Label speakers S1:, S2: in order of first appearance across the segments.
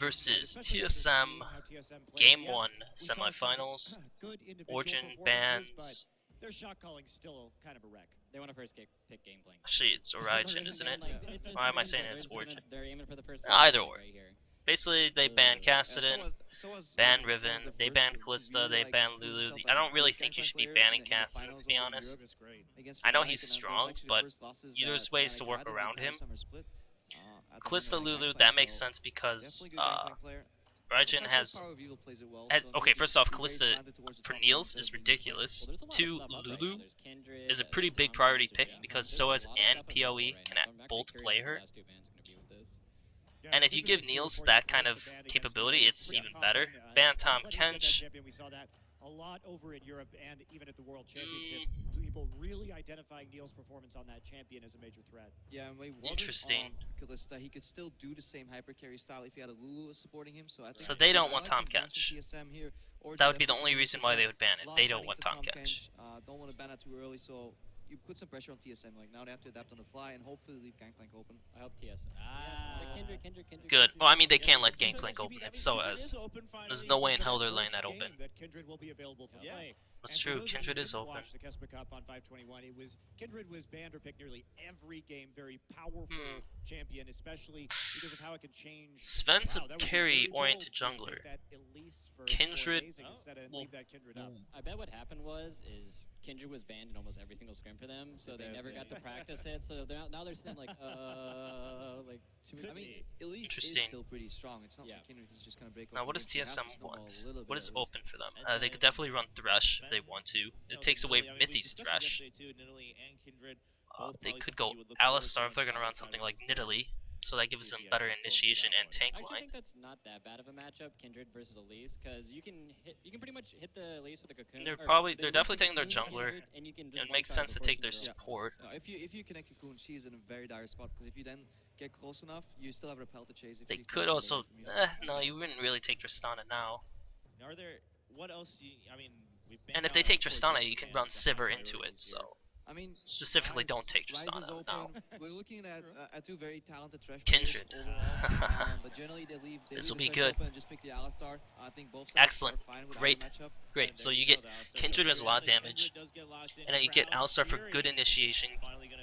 S1: versus TSM Game 1 semifinals. Origin bans.
S2: Their shot calling still kind of a wreck.
S3: They want to first pick game playing.
S1: Actually, it's Origin, isn't it? Why am I saying it's Origin?
S3: They're aiming for the first
S1: Either or.
S3: right here.
S1: Basically, they ban Cassidy, ban Riven, they ban Callista, they ban Lulu. I don't really think you should be banning Cassidy, to be honest. I know he's strong, but there's ways to work around him. Callista, Lulu, that makes sense because Origin has okay, first off, Callista for Niels is ridiculous. 2, Lulu is a pretty big priority pick because Soaz and PoE can both play her. And if you give Niels that kind of capability, it's even better. Ban Tom Kench.
S2: We saw that a lot over in Europe and even at the World Championship. People really identifying Niels' performance on that champion as a major threat.
S4: Yeah, and when he wasn't
S1: Interesting.
S4: on Callista, he could still do the same hyper carry style if he had a Lulu supporting him.
S1: So they don't want Tom Kench. That would be the only reason why they would ban it. They don't want Tom Kench.
S4: Don't want to ban it too early, so you put some pressure on TSM. Like now they have to adapt on the fly and hopefully leave Gangplank open.
S3: I hope TSM. Kindred.
S1: Good. Well, I mean, they can't let Gangplank open it, so as there's no way in hell they're laying that open.
S2: Kindred will be available for play.
S1: That's true. Kindred is open.
S2: The Kespa Cup on 521. Kindred was banned or picked nearly every game. Very powerful champion, especially because of how it can change.
S1: Sven's a carry-oriented jungler. Kindred.
S3: I bet what happened is Kindred was banned in almost every single scrim for them, so they never got to practice it. So now they're sitting like, like.
S4: I mean, Elise is still pretty strong. It's not like Kindred is just gonna break.
S1: Now, what does TSM want? What is open for them? They could definitely run Thresh if they want to. It takes away Mithy's Thresh. They could go Alistar if they're gonna run something like Nidalee, so that gives them better initiation and tank
S3: I
S1: line.
S3: think that's not that bad of a matchup, Kindred versus Elise, because you can pretty much hit the Elise with a cocoon.
S1: They're definitely taking their jungler.
S3: And
S1: it makes sense to take their support.
S4: No, if you connect cocoon, she's in a very dire spot because if you then get close enough, you still have repel to chase. If
S1: they could also, no, you wouldn't really take Tristana now.
S5: Are there what else? I mean,
S1: and if they take Tristana, you can run Sivir into it. So.
S4: I mean,
S1: specifically, don't take Tristana now.
S4: We're looking at two very talented Thresh
S1: Kindred.
S4: But generally they leave.
S1: This will be good.
S4: And just pick the Alistar. I think both sides
S1: excellent.
S4: Are fine with
S1: Great. So you get Kindred has a lot of damage, and then you get Alistar for good initiation,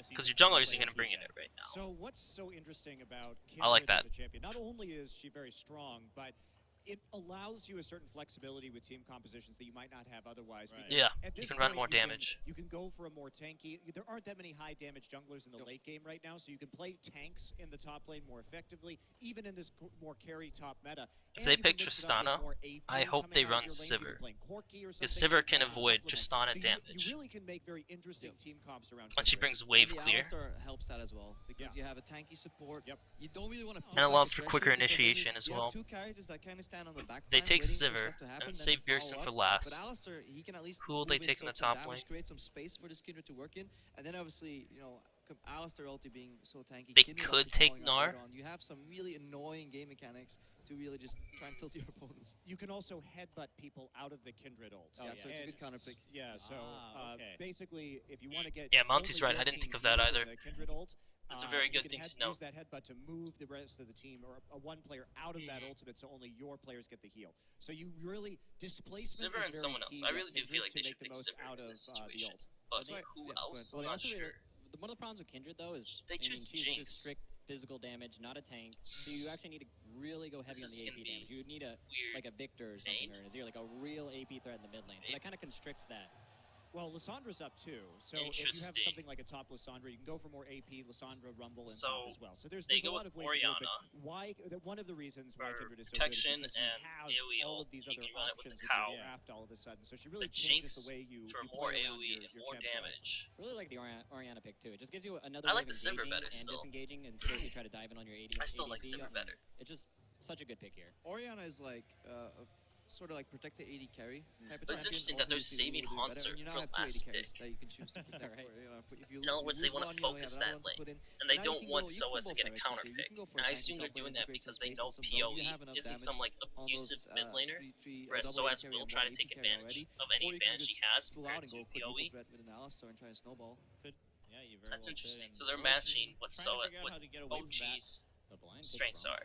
S1: because your jungler isn't going to bring it right now.
S2: So what's so interesting about Kindred
S1: I like that.
S2: as a champion? Not only is she very strong, but it allows you a certain flexibility with team compositions that you might not have otherwise.
S5: Right.
S1: Yeah, you can run more damage.
S2: You can go for a more tanky. There aren't that many high damage junglers in the late game right now, so you can play tanks in the top lane more effectively, even in this more carry top meta.
S1: If they pick Tristana, I hope they run Sivir, because Sivir can avoid Tristana damage.
S2: You really can make very interesting team comps around.
S1: And she brings wave clear.
S4: Alistar helps that as well because you have a tanky support. You don't really want to.
S1: And allows for quicker initiation as well.
S4: Two characters that kind of stand on the back
S1: they
S4: line,
S1: take
S4: waiting for
S1: Sivir
S4: stuff to happen,
S1: and
S4: then
S1: save
S4: follow
S1: Bjergsen
S4: up.
S1: for last.
S4: But Alistar, he can at least
S1: who will they
S4: move
S1: take in the
S4: some
S1: top
S4: damage,
S1: lane?
S4: create some space for this Kindred to work in, and then obviously, you know, Alistar ulti being so tanky.
S1: They
S4: Kindred
S1: could
S4: ulti
S1: take
S4: falling
S1: Gnar.
S4: off later on. You have some really annoying game mechanics to really just try and tilt your opponents.
S2: You can also headbutt people out of the Kindred ult.
S4: Yeah, so it's a good counter pick.
S2: Yeah, so basically, if you want to get
S1: Monty's right. I didn't think of that either.
S2: Kindred ult,
S1: that's a very good thing to know.
S2: Use that headbutt to move the rest of the team or one player out of that ultimate, so only your players get the heal. So you really displacement
S1: Sivir and someone else. I really do feel like they should pick Sivir in this situation. But who else? I'm not sure.
S3: One of the problems with Kindred though is
S1: they choose
S3: she's
S1: Jinx.
S3: just strict physical damage, not a tank. So you actually need to really go heavy on the AP damage. You would need like a Victor or something, or an Azir, like a real AP threat in the mid lane. So that kind of constricts that.
S2: Well, Lyssandra's up too, so if you have something like a top Lysandra, you can go for more AP, Lysandra, Rumble, and top as well. So there's a lot of ways
S1: Oriana.
S2: to do it. Why? One of the reasons why Kindred is so
S1: protection
S2: good is
S1: and
S2: because you have all of these other options with your draft all of a sudden. So she really changes the way you
S1: for
S2: you
S1: more
S2: play
S1: AoE and more damage.
S3: I really like the Oriana pick too. It just gives you another.
S1: I like the Sivir better
S3: and
S1: still.
S3: Disengaging and seriously try to dive in on your AD.
S1: I still like Sivir better.
S3: It's just such a good pick here.
S4: Oriana is like sort of like protect the AD carry type of
S1: But it's interesting that they're saving Haunter for last pick.
S4: You can choose to protect
S3: right.
S4: In
S1: other words, they want to focus that lane, and they don't want Soaz to get a counter pick. And I assume they're doing that because they know PoE isn't some like abusive mid laner, whereas Soaz will try to take advantage of any advantage he has compared to PoE. That's interesting. So they're matching what OG's strengths are.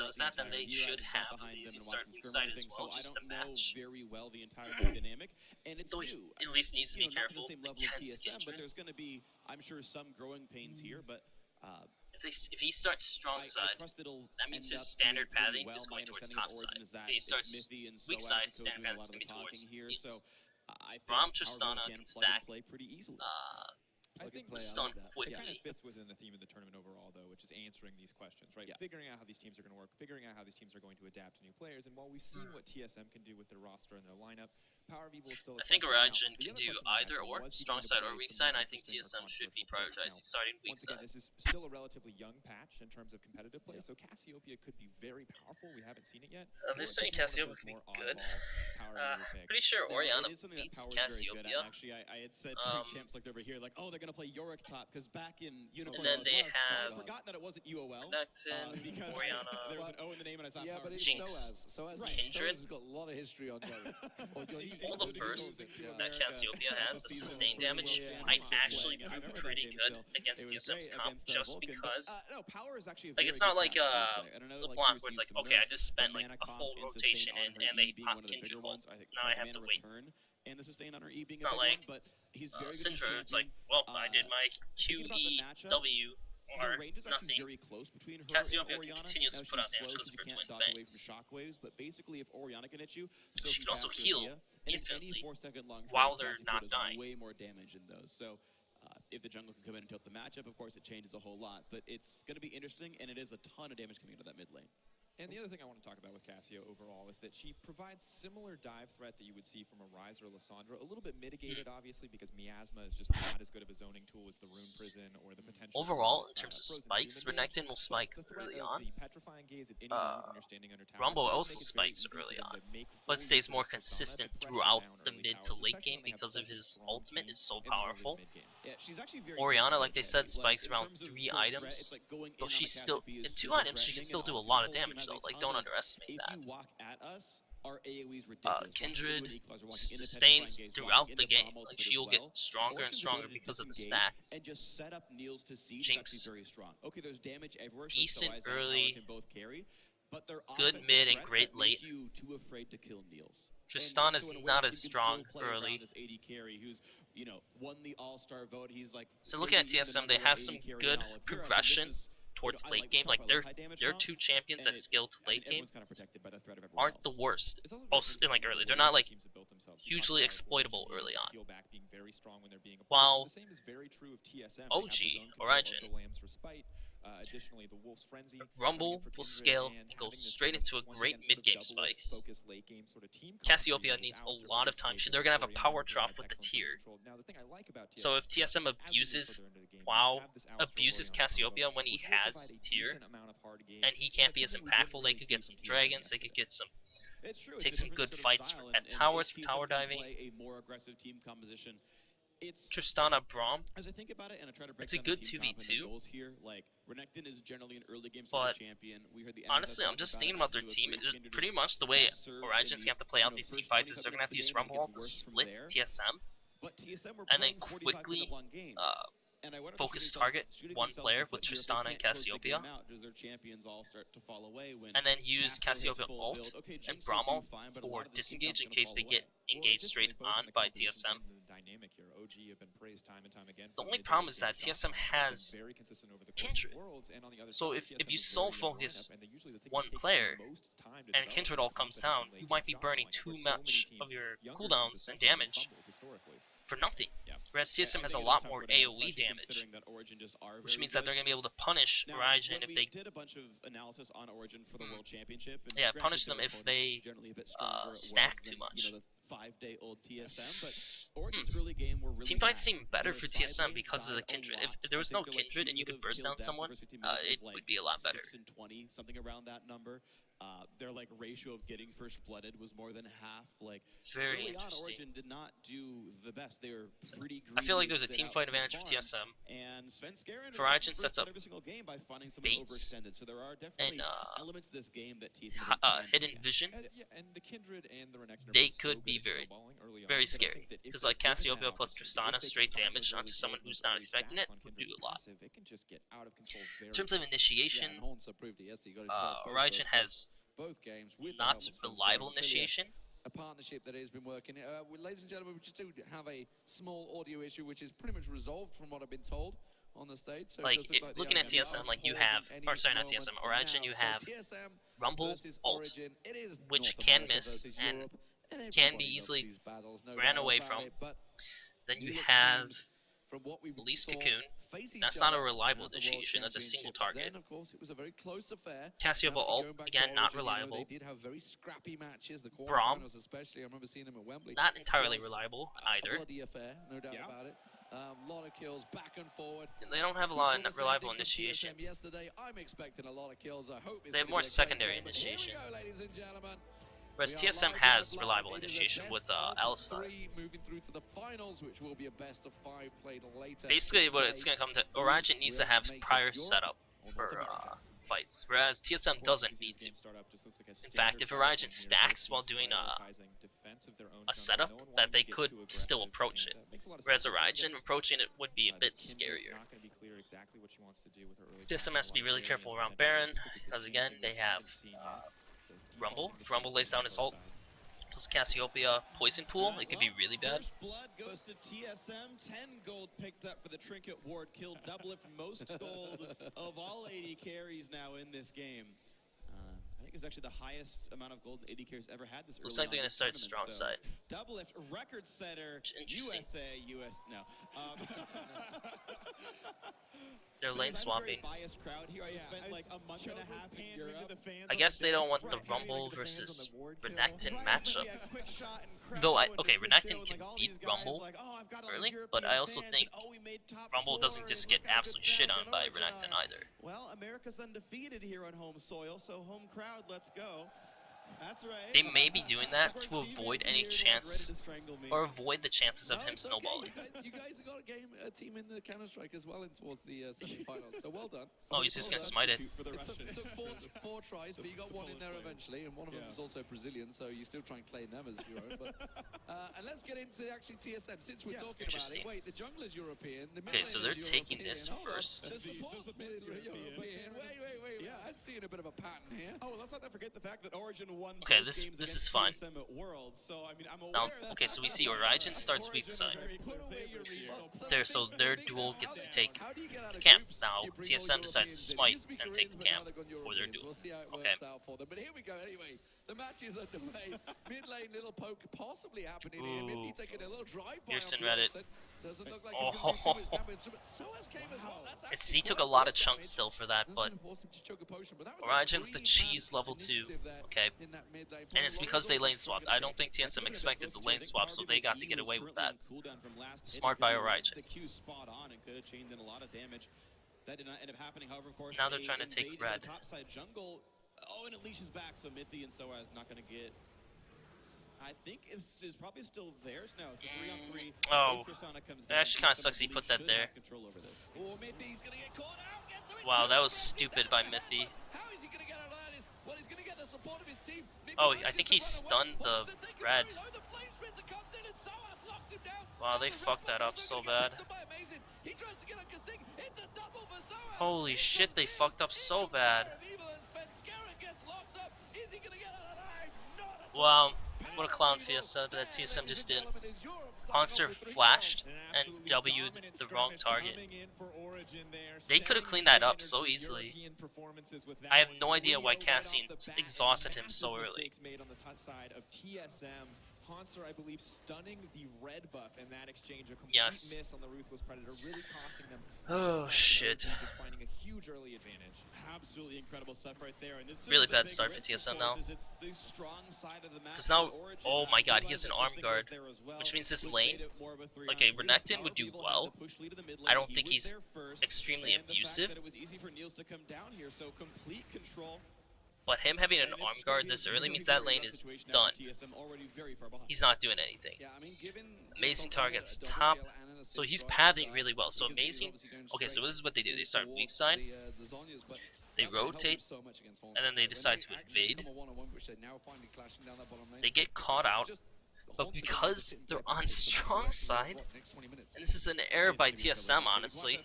S1: does that, then they should have an easy start weak side as well, just to match.
S6: Very well the entire game dynamic, and it's
S1: Though
S6: new.
S1: he at least needs to be
S6: Not to
S1: careful
S6: the same level of
S1: against
S6: TSM, but
S1: Kindred.
S6: there's going to be, I'm sure, some growing pains here. But
S1: If he starts strong
S6: I
S1: side,
S6: trust it'll
S1: that means
S6: end
S1: his
S6: up
S1: standard
S6: doing pretty
S1: pathing
S6: well.
S1: is
S6: My
S1: going towards
S6: understanding
S1: top
S6: of Origin
S1: side.
S6: is that
S1: If he
S6: it's
S1: starts
S6: Smithy and
S1: weak
S6: Soaz
S1: side,
S6: and Code
S1: standard
S6: doing a
S1: pathing is
S6: lot
S1: going
S6: of
S1: to
S6: the
S1: be towards
S6: talking here.
S1: minions.
S6: So I think
S1: Braum
S6: Power VO
S1: Tristana
S6: can
S1: can
S6: plug and
S1: stack.
S6: play pretty easily.
S7: I
S8: Plug and
S7: think
S8: play, I
S1: Stun
S8: like that.
S7: it kind of
S1: quickly.
S7: fits within the theme of the tournament overall, though, which is answering these questions, right?
S6: Yeah.
S7: Figuring out how these teams are going to work, figuring out how these teams are going to adapt to new players. And while we've seen what TSM can do with their roster and their lineup, Power V will still.
S1: I think
S7: question. Now,
S1: Origin
S7: the
S1: can
S7: other
S1: do
S7: question that I
S1: either
S7: had
S1: or,
S7: was he
S1: strong
S7: going to
S1: side
S7: play
S1: or weak
S7: some
S1: side.
S7: more
S1: I think
S7: interesting or
S1: TSM should be
S7: controversial picks?
S1: prioritizing
S7: Now,
S1: starting weak
S7: once again,
S1: side.
S7: this is still a relatively young patch in terms of competitive play, so Cassiopeia could be very powerful. We haven't seen it yet.
S1: They're
S7: Or it
S1: saying
S7: could be one of
S1: Cassiopeia
S7: those
S1: could be
S7: more
S1: good.
S7: oddball Power Eater picks.
S1: Pretty sure
S6: Now,
S1: Oriana
S6: it is something that
S1: beats
S6: Power's very good at.
S1: Cassiopeia.
S6: Actually, I had said during Champs Select over here, like, oh, they're going to play Yorick top, because back in Unicorn,
S1: And then they
S6: I
S1: have
S6: had forgotten that it wasn't UOL.
S1: Nexon,
S6: Because
S1: Oriana,
S6: there was an O in the name and I saw
S8: Yeah,
S6: Power
S8: but it's
S1: Jinx.
S8: Soaz.
S6: Right.
S1: Kindred.
S8: Soaz has got a lot of history on Yorick.
S1: All the burst that Cassiopeia has, the
S6: season
S1: sustained
S6: before
S1: damage,
S6: World
S1: might
S6: Championship
S1: actually
S6: playing. I
S1: be
S6: remember that
S1: pretty
S6: game
S1: good
S6: still.
S1: against
S6: It was
S1: TSM's
S6: great
S1: comp,
S6: against
S1: just
S6: Vulcan,
S1: because.
S6: no, Power is actually a
S1: Like,
S6: very
S1: it's not
S6: good
S1: like
S6: basketball player. And I know, like,
S1: LeBlanc,
S6: she
S1: where it's like,
S6: received some
S1: okay, I
S6: nerfs,
S1: just spent
S6: the
S1: like
S6: mana
S1: a full
S6: cost and
S1: rotation
S6: sustain on her
S1: and they
S6: E being
S1: popped
S6: one of the bigger
S1: Kindred. Well,
S6: ones. I think
S1: now I have
S6: mana
S1: to wait.
S6: return and the sustain on her E being
S1: It's
S6: a
S1: not
S6: big
S1: like
S6: one, but he's very good as
S1: Syndra, it's like,
S6: champion.
S1: well, I did my
S6: Thinking about the matchup,
S1: QEW
S6: the
S1: or
S6: range is actually
S1: nothing.
S6: very close between her
S1: Cassiopeia
S6: and
S1: can
S6: Oriana.
S1: continue to
S6: Now,
S1: put out
S6: she's
S1: damage
S6: slow
S1: because of her
S6: you
S1: twin
S6: can't dodge away from
S1: fangs.
S6: shockwaves, but basically if Oriana can hit you, so
S1: She can also heal
S6: Cassiopeia. And in any
S1: infinitely
S6: 4-second long
S1: while
S6: trade,
S1: they're
S6: Cassiopeia
S1: not
S6: does
S1: dying.
S6: way more damage in those. So if the jungle can come in and tilt the matchup, of course it changes a whole lot. But it's going to be interesting, and it is a ton of damage coming into that mid lane.
S7: And the other thing I want to talk about with Cassio overall is that she provides similar dive threat that you would see from a Ryze or Lissandra. A little bit mitigated, obviously, because Miasma is just not as good of a zoning tool as the Rune Prison or the potential.
S1: Overall, in terms of
S7: Frozen
S1: spikes,
S7: Tomb
S1: Renekton will spike
S7: the threat
S1: early
S7: of
S1: on.
S7: the petrifying gaze at any node when you're standing under tower
S1: Rumble
S7: does
S1: also
S7: make it very
S1: spikes
S7: easy for
S1: early
S7: them
S1: on,
S7: to make
S1: but
S7: full
S1: stays
S7: use of
S1: more
S7: Tristana to
S1: consistent
S7: pressure
S1: throughout
S7: down
S1: the
S7: early
S1: mid to
S7: towers,
S1: late
S7: especially
S1: game
S7: when they have
S1: because of
S7: such a
S1: his
S7: strong
S1: ultimate
S7: team
S1: is so
S7: in the early
S1: powerful.
S7: mid-game.
S6: Yeah, she's actually very
S1: Oriana,
S6: decent
S1: like they
S6: range
S1: said,
S6: heavy.
S1: spikes
S6: in
S1: around
S6: terms of
S1: 3
S6: full threat,
S1: items.
S6: it's like going
S1: Though
S6: in on
S1: she's
S6: the
S1: still,
S6: Cassiopeia
S1: in
S6: is
S1: 2
S6: super
S1: items, she can
S6: threatening,
S1: still
S6: and
S1: do a
S6: obviously
S1: lot of
S6: the whole team
S1: damage
S6: has a
S1: though. Like,
S6: ton
S1: don't
S6: of,
S1: underestimate
S6: if
S1: that.
S6: you walk at us, our AoE is ridiculous.
S1: Kindred
S6: Sustains
S1: sustains throughout the game. Like, she'll get stronger and stronger because of the stacks.
S6: And just set up Niels to siege
S1: Jinx.
S6: is actually very strong. Okay, there's damage everywhere, so
S1: Decent
S6: Soaz and Power
S1: early,
S6: can both carry, but they're
S1: good
S6: offensive
S1: mid and
S6: threats
S1: great
S6: that make
S1: late.
S6: you too afraid to kill Niels.
S1: Tristana's
S6: so in a way,
S1: not
S6: Sid
S1: as
S6: can
S1: strong
S6: still play around
S1: early.
S6: this AD carry who's, you know, won the All-Star vote. He's like,
S1: So looking at
S6: maybe even the
S1: TSM, they
S6: number one
S1: have
S6: AD
S1: some
S6: carry
S1: good
S6: in all of Europe, and this
S1: progression
S6: is,
S1: towards
S6: I
S1: late
S6: like
S1: game.
S6: this
S1: Like,
S6: comp. I like high damage
S1: they're
S6: comps,
S1: 2 champions
S6: and
S1: that skill to late game
S6: everyone's kind of protected by the threat of everyone
S1: aren't
S6: else.
S1: the worst.
S7: It's also
S1: Also,
S7: very
S1: like
S7: interesting
S1: early,
S7: the
S1: they're
S7: way
S1: not
S7: these
S1: like
S7: teams have built themselves. You
S1: hugely
S7: talked about
S1: exploitable
S7: Origin
S1: early
S7: being
S1: on.
S7: peel back, being very strong when they're being a
S1: While
S7: the same is very true of TSM.
S1: OG, Origin,
S7: Additionally, the Wolf's Frenzy,
S1: Rumble will scale and go straight into a great mid-game spikes. Cassiopeia needs a lot of time. They're going to have a power trough with the tier. So if TSM abuses WoW, abuses Cassiopeia when he has tier, and he can't be as impactful, they could get some dragons, they could get some,
S6: It's true.
S1: take
S6: It's a
S1: some
S6: different
S1: good
S6: sort of
S1: fights
S6: style,
S1: at
S6: and
S1: towers
S6: if
S1: for
S6: TSM
S1: tower
S6: can
S1: diving.
S6: play a more aggressive team composition. It's
S1: Tristana Braum,
S6: as I think about it and I try to break
S1: it's a
S6: down
S1: good
S6: the team comp and
S1: 2v2,
S6: the goals here. Like Renekton is generally an early game
S1: but
S6: super champion. We heard the
S1: honestly, I'm just thinking about their team. Pretty much the way Origin's gonna have to play out these team fights is they're gonna have to use Rumble to split TSM,
S6: But TSM were
S1: and then
S6: playing 45
S1: quickly
S6: minute long games. And I wonder if
S1: focus
S6: they
S1: target
S6: shooting
S1: one
S6: themselves
S1: player
S6: in the
S1: with
S6: foot, if they
S1: Tristana and
S6: can't close the
S1: Cassiopeia,
S6: game out, does their champions all start to fall away when
S1: and then use
S6: Castle has
S1: Cassiopeia
S6: full
S1: ult
S6: build? Okay,
S1: and
S6: Jinx
S1: Braum
S6: will do
S1: ult
S6: fine, but a
S1: for
S6: lot of this team
S1: disengage in
S6: comp's
S1: case
S6: gonna
S1: they
S6: fall
S1: get
S6: away.
S1: engaged straight on by TSM. The only problem is that TSM has Kindred. So if you sole focus one player and Kindred all comes down, you might be burning too much of your cooldowns and damage for nothing. Whereas TSM has a lot more AoE damage, which means that they're going to be able to punish Origin if they
S6: did a bunch of analysis on Origin for the World Championship. And
S1: yeah,
S6: granted,
S1: punish
S6: their
S1: them if
S6: opponents
S1: they
S6: generally a bit stronger at
S1: stack
S6: Worlds
S1: too
S6: than,
S1: much.
S6: You know, the 5-day-old TSM, but Origin's early game were really
S1: Team fights
S6: bad.
S1: seem better
S6: Their
S1: for
S6: side
S1: TSM
S6: lanes
S1: because of the
S6: died a
S1: Kindred.
S6: lot.
S1: If there
S6: I
S1: was no
S6: think their,
S1: Kindred and you could
S6: cumulative
S1: burst
S6: kill
S1: down
S6: death
S1: someone,
S6: versus team minutes
S1: it
S6: was
S1: would be a lot better.
S6: 6 and 20, something around that number. Their like ratio of getting first blooded was more than half. Like
S1: Very
S6: early on,
S1: interesting.
S6: Origin did not do the best. They were pretty
S1: I feel like
S6: greedy
S1: there's a
S6: and
S1: team
S6: sit
S1: fight
S6: out
S1: advantage for
S6: farm.
S1: TSM.
S6: And Sven Skaren
S1: For Origin sets up
S6: every single game by finding someone
S1: baits
S6: overextended. So there are definitely
S1: and
S6: elements to this game that TSM can
S1: hidden
S6: look at.
S1: vision.
S7: And the Kindred and the Renekton are
S1: They
S7: both so
S1: could
S7: good
S1: be
S7: at
S1: very,
S7: snowballing early on
S1: very
S7: that I
S1: scary.
S7: think that if
S1: Because
S7: they're
S1: like
S7: given that
S1: Cassiopeia plus
S7: opportunity,
S1: Tristana,
S7: if they
S1: straight
S7: can find
S1: damage
S7: those
S1: onto
S7: early
S1: someone
S7: kills,
S1: who's
S7: those
S1: not
S7: early
S1: expecting it
S7: stacks on
S1: would
S7: Kindred
S1: do a
S7: is
S1: lot.
S7: massive. It can just get out of control
S1: In
S7: very
S1: terms of
S7: quickly.
S1: initiation,
S8: Yeah, and Hornser proved it yesterday. He got himself both
S1: Origin
S8: first
S1: has
S8: both games with the
S1: not
S8: help of Sven
S1: reliable
S8: Skaren. Clearly
S1: initiation.
S8: a partnership that has been working. Ladies and gentlemen, we just do have a small audio issue, which is pretty much resolved from what I've been told on the stage. So
S1: Like,
S8: it does look like the
S1: looking at
S8: outcome
S1: TSM,
S8: is
S1: like you
S8: pausing
S1: have,
S8: any
S1: or sorry, not
S8: moment
S1: TSM, Origin,
S8: now.
S1: you
S8: So
S1: have
S8: TSM
S1: Rumble
S8: versus
S1: ult,
S8: Origin. It is
S1: which
S8: North
S1: can
S8: America
S1: miss,
S8: versus
S1: and
S8: Europe. And
S1: can be
S8: everybody loves
S1: easily
S8: these battles, no
S1: ran
S8: doubt
S1: away
S8: about
S1: from.
S8: it, but
S1: Then you
S8: look
S1: have
S8: teams from what we
S1: Elise
S8: saw
S1: Cocoon.
S8: face each
S1: That's not a
S8: other
S1: reliable
S8: at the World
S1: initiation. That's a single
S8: Championships.
S1: target.
S8: Then, of course, it was a very close affair.
S1: Cassiopeia
S8: Obviously,
S1: ult,
S8: going back to
S1: again, not
S8: Origin, you know,
S1: reliable.
S8: they did have very scrappy matches, the
S1: Braum,
S8: quarterfinals especially. I remember seeing them at Wembley.
S1: not entirely
S8: Was
S1: reliable
S8: a
S1: either.
S8: bloody affair, no doubt about it. A lot of kills back and forward.
S1: They don't have a
S8: We
S1: lot
S8: saw
S1: of
S8: the same
S1: reliable
S8: thing from
S1: initiation.
S8: TSM yesterday. I'm expecting a lot of kills. I hope it's
S1: They have
S8: gonna
S1: more
S8: be a great
S1: secondary
S8: game, but here we
S1: initiation.
S8: go, ladies and gentlemen.
S1: Whereas
S8: We are
S1: TSM
S8: live,
S1: has
S8: live,
S1: reliable
S8: live. It is a
S1: initiation
S8: best
S1: with
S8: of
S1: Alistar.
S8: 3 moving through to the finals, which will be a best of 5 played later.
S1: Basically, what it's
S8: today.
S1: going to come to, Origin needs to
S8: will
S1: have
S8: make it
S1: prior
S8: Europe
S1: setup
S8: or
S1: for
S8: North America.
S1: fights, whereas TSM doesn't need to. In fact, if Origin stacks while doing a setup, that they could still approach it. Whereas Origin approaching it would be a bit scarier. TSM has to be really careful around Baron, because again, they have Rumble. If Rumble lays down his ult, plus Cassiopeia Poison Pool, it could be really bad.
S6: First blood goes to TSM. 10 gold picked up for the Trinket Ward. Killed double it, most gold of all AD carries now in this game. I think it's actually the highest amount of gold AD carries ever had this early.
S1: Looks like they're
S6: on
S1: going to start
S6: this
S1: strong
S6: tournament,
S1: side.
S6: so double lift, record setter,
S1: Interesting.
S6: no.
S1: They're lane swapping.
S6: Biased crowd here. I spent like a month and a half in Europe.
S1: I guess they don't want the Rumble versus Renekton matchup. Though okay, Renekton can beat Rumble early, but I also think Rumble doesn't just get absolutely shit on by Renekton either.
S6: Well, America's undefeated here on home soil, so home crowd, let's go. That's right.
S1: They may be doing that to avoid any chance, or avoid the chances of him snowballing.
S8: You guys have got a team in the Counter-Strike as well in towards the semi-finals, so well done.
S1: Oh, he's just going to smite it.
S8: It took four tries, but you got one in there eventually, and one of them was also Brazilian, so you still try and claim them as your own. But, and let's get into actually TSM, since we're talking about it. Wait, the jungle is European. The
S1: Okay, so they're taking
S8: European.
S1: this first.
S8: The support is European. Wait. Yeah, I'm seeing a bit of a pattern here.
S6: Oh, let's not forget the fact that Origin won
S1: Okay,
S6: both
S1: this
S6: games
S1: is
S6: against
S1: fun.
S6: TSM at Worlds, so I mean, I'm aware
S1: Now,
S6: that
S1: okay, so we see Origin starts weak side. There, so their duel gets to take the camp. Now, TSM decides to smite and take the camp for their duel. Okay.
S8: But here we go anyway. The match is underway. Mid lane, little poke possibly happening here. Miffy taking a little drive by
S1: Pearson
S8: on
S1: read it.
S8: Doesn't look like he's going to do too much damage. Soaz came as well. That's
S1: It's,
S8: actually
S1: he took a
S8: quite
S1: lot
S8: good
S1: of chunks
S8: damage.
S1: still for that, but
S8: Doesn't force him to choke a potion, but that was a
S1: Origin with the
S8: great
S1: cheese level 2.
S8: initiative there
S1: Okay.
S8: in that mid lane.
S1: And it's because they lane swapped. I don't think TSM expected the lane swap, so they got to get away with that. Smart by Origin.
S6: The Q spot on and could have chained in a lot of damage. That did not end up happening. However, of course,
S1: Now they're trying to take
S6: invade in
S1: red.
S6: the top side jungle. Oh, and it leashes back, so Mithy and Soaz not going to get. I think it's probably still theirs now. It's a 3-on-3.
S1: Oh,
S6: Comes
S1: it actually kind of sucks he put that there.
S6: Oh, Mithy's going to get caught out. Yes, so
S1: Wow, that was stupid by Mithy.
S6: How is he going to get out of that? Well, he's going to get the support of his team.
S1: Oh, I think he stunned the red. Wow, they fucked that up so bad. Holy shit, they fucked up so bad. Wow, what a clown fiesta that TSM just did. Monster flashed and W'd the wrong target. They could have cleaned that up so easily. I have no idea why Cassian exhausted him so early.
S2: Monster, I believe, stunning the red buff in that exchange. A complete
S1: Yes.
S2: miss on the Ruthless Predator, really costing them.
S1: Oh shit.
S2: Just finding a huge early advantage.
S6: Absolutely incredible stuff right there. And this
S1: Really
S6: is the
S1: bad
S6: big
S1: start for
S6: risk,
S1: TSM
S6: of
S1: now.
S6: course, is it's the strong side of the map.
S1: Because now,
S6: Origin
S1: oh my god, he has an
S6: realized
S1: arm
S6: that
S1: guard,
S6: Missing was there as well,
S1: which means this
S6: which
S1: lane,
S6: made it more of a 3-on-3.
S1: okay, Renekton
S6: Power
S1: would do
S6: People
S1: well.
S6: had the push lead of the mid
S1: I
S6: lane.
S1: don't
S6: He
S1: think
S6: was
S1: he's
S6: there first,
S1: extremely
S6: and the fact
S1: abusive.
S6: that it was easy for Niels to come down here, so complete control.
S1: But him having an arm guard this early means that lane is done. He's not doing anything.
S8: Yeah, I mean, given
S1: Amazing targets top, so he's pathing really well. So Amazing, okay, so this is what they do. They start weak side, they rotate, and then they decide to invade. They get caught out, but because they're on strong side, and this is an error by TSM honestly,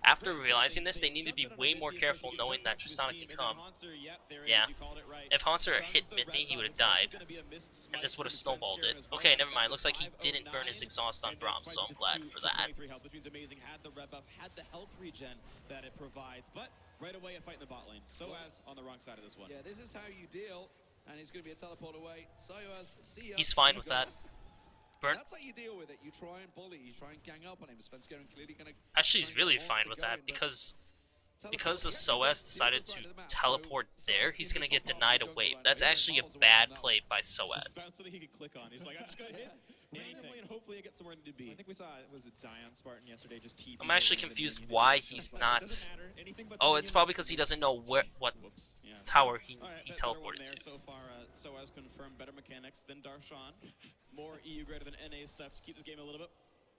S1: after realizing this, they need to be way more careful knowing that Tristana can come. Yeah, if Hanser hit Mithy, he would have died, and this would have snowballed it. Okay, never mind, looks like he didn't burn his exhaust on Braum, so I'm glad for that.
S6: Which means Amazing had the red buff, had the health regen that it provides, but right away a fight in the bot lane. So as on the wrong side of this one.
S8: Yeah, this is how you deal And it's going to be a teleport away.
S1: He's fine with that. Burn.
S8: That's how you deal with it. You try and bully, you try and gang up on him. Svenskeren clearly going to...
S1: Actually, he's really fine with that because the SOAS decided to teleport there, he's gonna get denied a wave. That's actually a bad play by SOAS.
S6: Something he could click on. He's like, I'm just gonna hit randomly and hopefully I get somewhere to be.
S7: I think we saw, was it Zion Spartan yesterday, just TP.
S1: I'm actually confused why he's not. Oh, it's probably because he doesn't know what tower he teleported to.
S6: So far, SOAS confirmed better mechanics than Darshan. More EU greater than NA stuff to keep this game a little bit.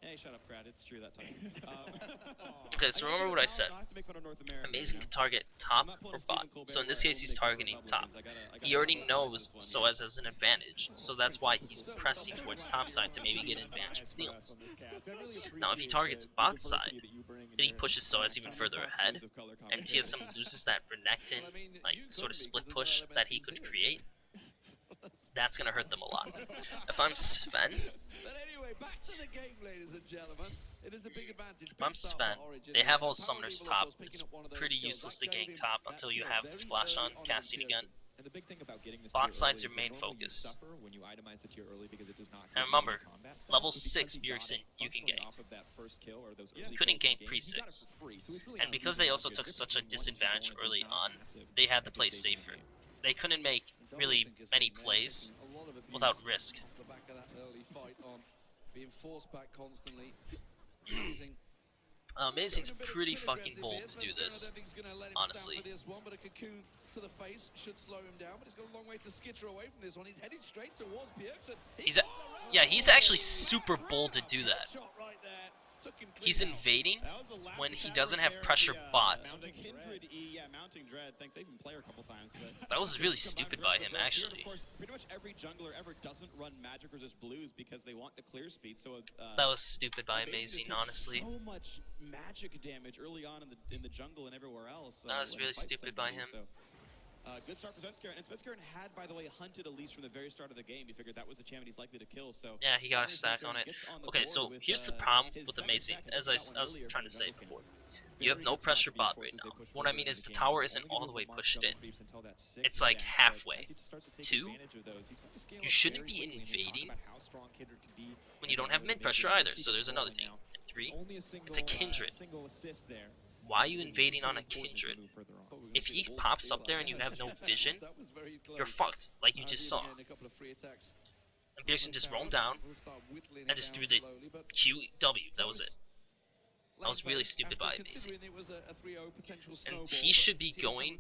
S6: Hey, shut up, Brad. It's true that time.
S1: Okay, so remember what I said. Amazing can target top or bot. So in this case, he's targeting top. He already knows SOAS has an advantage, so that's why he's pressing towards top side to maybe get an advantage with Niels. Now, if he targets bot side, then he pushes SOAS even further ahead, and TSM loses that Renekton, like, sort of split push that he could create. That's gonna hurt them a lot. If I'm Sven,
S8: But anyway, back to the game, ladies and gentlemen. It is a big advantage.
S1: if I'm Sven, they have all summoners top. It's pretty useless to gank top until you have the splash on, casting again.
S7: And the big thing about getting this
S1: Bot side's your main focus. And remember, level 6 Bjergsen you can gank. You couldn't gank pre-6. And because they also took such a disadvantage early on, they had to play safer. They couldn't make really many plays without risk.
S8: The back of that early fight on being forced back constantly. Amazing.
S1: Amazing's pretty fucking bold to do this, honestly.
S8: But a cocoon to the face should slow him down, but he's got a long way to skitter away from this one. He's headed straight towards Bjergsen.
S1: He's actually super bold to do that. He's invading when he doesn't have pressure bot.
S6: Mounting Dread, thanks. They even play her a couple times. But
S1: that was really stupid by him, actually.
S6: Of course, pretty much every jungler ever doesn't run Magic versus Blues because they want the clear speed. So
S1: that was stupid by Amazing, honestly.
S6: So much magic damage early on in the jungle and everywhere else.
S1: That was really stupid by him.
S6: So, good start for Svenskeren. And Svenskeren had, by the way, hunted Elise from the very start of the game. He figured that was the champion he's likely to kill. So
S1: yeah, he got a stack on it. Okay, so here's the problem with Amazing, as I was trying to say before. You have no pressure bot right now. What I mean is the tower isn't all the way pushed in. It's like halfway. 2, you shouldn't be invading when you don't have mid pressure either, so there's another thing. And 3, it's a Kindred. Why are you invading on a Kindred? If he pops up there and you have no vision, you're fucked, like you just saw. And Bjergsen just roamed down and just threw the QW, that was it. That was really stupid by Amazing. And he should be going,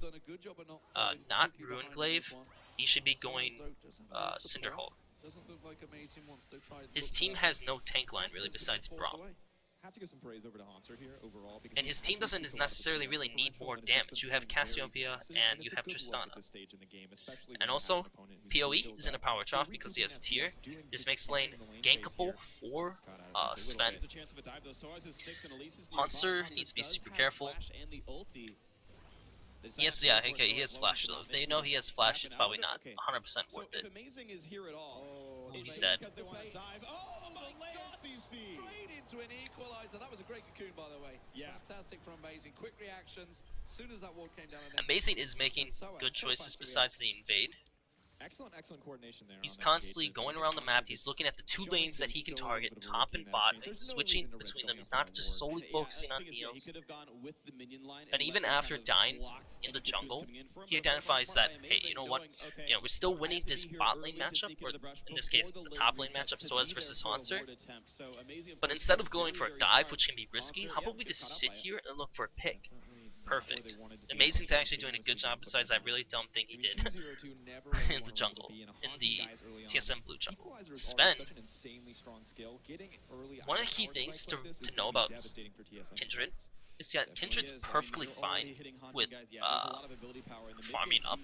S1: not Ruinglaive, he should be going Cinderhulk. His team has no tank line really besides Braum.
S7: Have to give some praise over to Hanser here overall, because
S1: and his team doesn't necessarily really need more damage. You have Cassiopeia and you have Tristana. And also, PoE is in a power trough because he has tier. This makes lane gankable for Sven. Hanser needs to be super careful. Yes, yeah, okay, he has flash though. If they know he has flash, it's probably not 100% worth it. He's dead.
S8: To an equalizer. That was a great cocoon, by the way. Yeah. Fantastic from Amazing. Quick reactions. As soon as that wall came down.
S1: Amazing is making good choices besides the invade.
S7: Excellent coordination there.
S1: He's constantly going around the map. He's looking at the 2 lanes that he can target, top and bot. He's switching between them. He's not just solely focusing on Niels. And even after dying in the jungle, he identifies that, hey, you know what? You know, we're still winning this bot lane matchup, or in this case, the top lane matchup, SOAS versus Hanser. But instead of going for a dive, which can be risky, how about we just sit here and look for a pick? Perfect. Amazing's actually doing a good job besides that really dumb thing he did in the jungle, in the TSM blue jungle. Sven, one of the key things to know about Kindred is that Kindred's perfectly fine with farming up,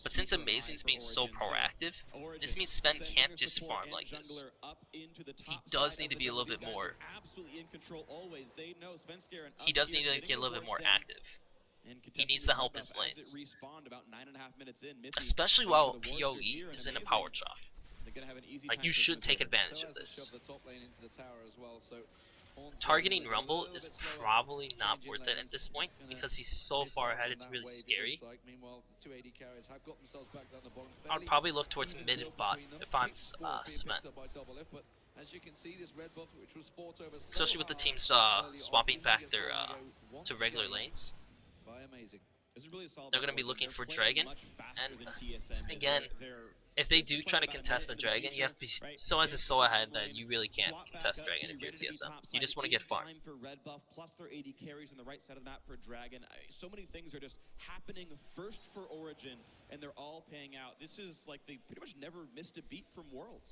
S1: but since Amazing's being so proactive, this means Sven can't just farm like this. He does need to be a little bit more. He does need to get a little bit more active. He needs to help his lanes, especially while PoE is in a power trough. Like, you should take advantage of this. targeting Rumble is probably not worth it at this point because he's so far ahead. It's really scary. I'd probably look towards mid and bot if I'm Sven. Especially with the teams swapping back their to regular lanes. They're going to be looking for Dragon, and again, if they do try to contest the Dragon, you have to be so ahead that you really can't contest Dragon if you're TSM. You just want to get farm.
S6: For red buff, plus their AD carries on the right side of the map for Dragon. So many things are just happening first for Origin, and they're all paying out. This is like they pretty much never missed a beat from Worlds.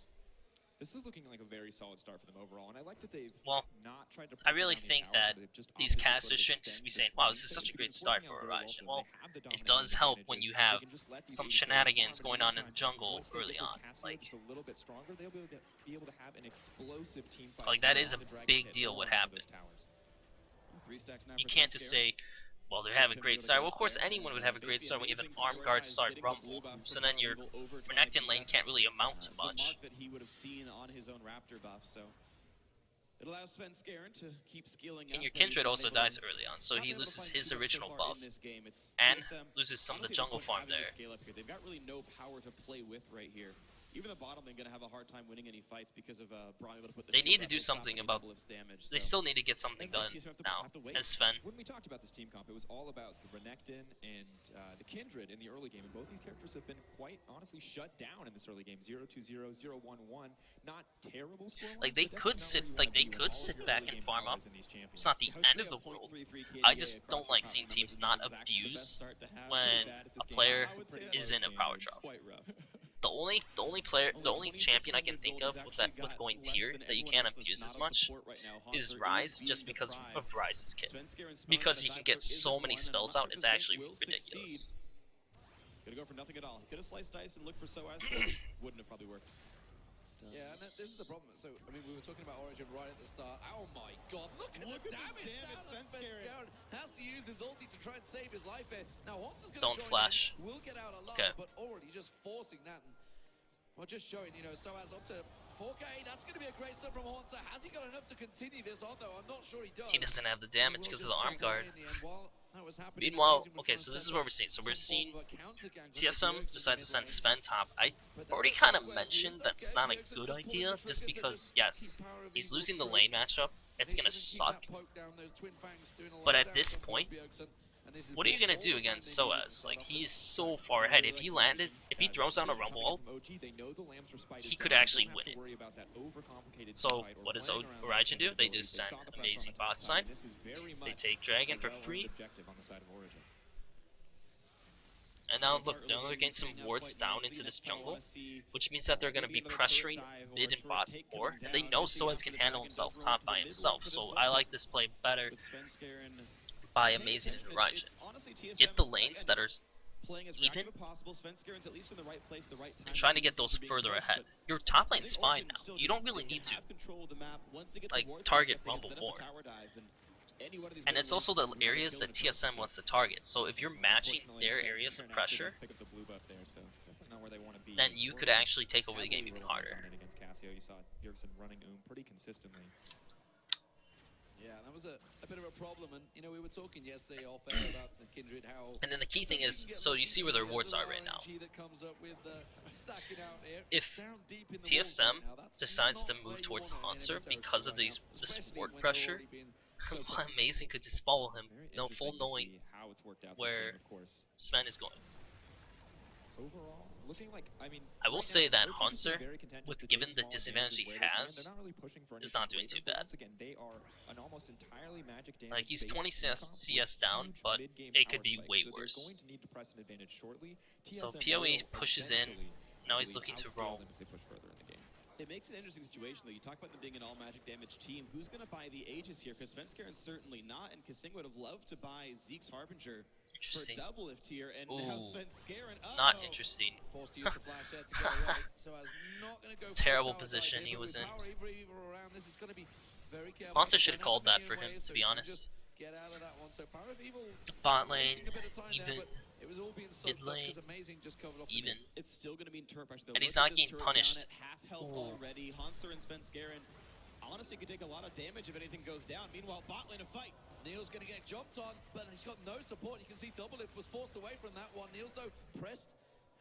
S7: This is looking like a very solid start for them overall, and I like that they've not tried to.
S1: I really think that these casters shouldn't just be saying, "Wow, this is such a great start for Horizon." Well, it does help when you have some shenanigans going on in the jungle early on. Like that is a big deal. What happened? You can't just say, well, they have a great start. Well, of course, anyone would have a great start when you have an arm guard start Rumble. So then your Renekton lane can't really amount to much.
S6: That he would have seen on his own Raptor buff, so it allows Sven to keep scaling
S1: and your Kindred also dies early on, so he loses his original buff and loses some of the jungle farm there.
S6: They've got really no power to play with right here. Even the bottom lane going to have a hard time winning any fights because of Braun able to put the
S1: They need to do something about
S6: damage.
S1: They still need to get something done now as Sven.
S7: When we talked about this team comp, it was all about the Renekton and the Kindred in the early game, and both these characters have been quite honestly shut down in this early game. 0-2-0, 0-1-1, not terrible score.
S1: Like they could sit back and farm up. It's not the end of the world. I just don't like seeing teams not abuse when a player is in a power drop. The only champion I can think of with going tier that you can't abuse as much is Ryze, just because of Ryze's kit. Because he can get so many spells out, it's actually ridiculous.
S6: Gonna go for nothing at all. He could have sliced dice and looked for Soaz, wouldn't have probably worked.
S8: Yeah, and this is the problem. So, I mean, we were talking about Origin right at the start. Oh my god, look at the damage! Sven has to use his ulti to try and save his life here. Now, Hans's gonna
S1: Don't flash.
S8: We'll get out alive, but already just forcing that. And, well, just showing, you know, Soaz up to 4K. That's going to be a great start from Hansa. Has he got enough to continue this on, though? I'm not sure he does.
S1: He doesn't have the damage because of the arm guard. Meanwhile, okay, so this is what we're seeing. So we're seeing TSM decides to send Sven top. I already kind of mentioned that's not a good idea, just because, yes, he's losing the lane matchup. It's going to suck. But at this point, what are you gonna do against Soaz? Like, he's so far ahead. If he throws down a Rumble ult, he could actually win it. So what does Origin do? They just send amazing bot side. They take Dragon for free. And now look, now they're getting some wards down into this jungle, which means that they're going to be pressuring mid and bot more, and they know Soaz can handle himself top by himself. So I like this play better by Amazing and Origin. Get the lanes that are even, and trying to get those further ahead. Your top lane's fine now. You don't really need to like target Rumble more. And it's also the areas that TSM wants to target. So if you're matching their areas of pressure, then you could actually take over the game even harder.
S8: Yeah, that was a bit of a problem, and you know we were talking yesterday off air about the Kindred how.
S1: And then the key thing is, so you see where their wards are right now. If TSM decides to move towards Hanser because of this ward pressure, Amazing could just follow him, full knowing where Sven is going.
S7: Overall, looking like,
S1: I will say that Hanser, with given the disadvantage he has, is not doing too bad. Like, he's 20 CS down, but it could be way worse. So PoE pushes in, now he's looking to roam.
S6: It makes an interesting situation, though. You talk about them being an all-magic damage team. Who's going to buy the Aegis here? Because Svenskaren's certainly not, and Kasing would have loved to buy Zeke's Harbinger for a double lift here, and now Svenskaren...
S1: Not interesting. Terrible position he was in. Monster should have called that for him, to be honest. Bot lane, even. Mid lane, even.
S6: It's still going to mean turret pressure, though.
S1: And he's not getting punished.
S6: Half health already. Hanser and Svenskaren honestly could take a lot of damage if anything goes down. Meanwhile, bot lane a fight.
S8: Neil's going to get jumped on, but he's got no support. You can see Doublelift was forced away from that one. Neil's though pressed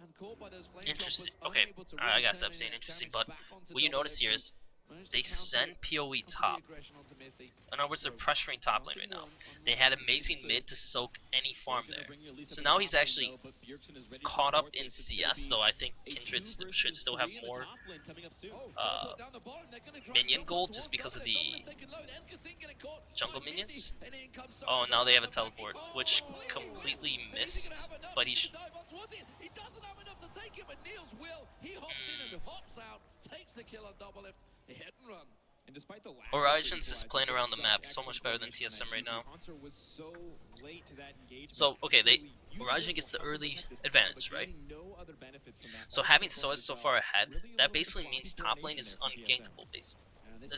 S8: and caught by those flame
S1: Interesting.
S8: choppers,
S1: Okay,
S8: unable to
S1: I
S8: really
S1: gotta
S8: turn
S1: stop saying
S8: any
S1: interesting,
S8: damage
S1: but
S8: back onto
S1: what you notice
S8: Doublelift.
S1: here is
S8: Managed to
S1: they
S8: counter
S1: send PoE
S8: onto the
S1: top.
S8: aggression onto Mithy.
S1: In other words, they're pressuring top lane right now. They had amazing mid to soak any farm there. So now he's actually caught up in CS, though I think Kindred should still have more minion gold just because of the jungle minions. Oh, now they have a teleport, which completely missed, but he
S8: doesn't have enough to take it, but Niels will. He hops in and hops out, takes the kill on Doublelift, hit and run.
S7: And despite the lack
S1: Origins is playing around the map so much better than TSM right now. So, okay, Origin gets the early advantage, right? So having Soaz so far ahead, that basically means top lane is ungankable, basically,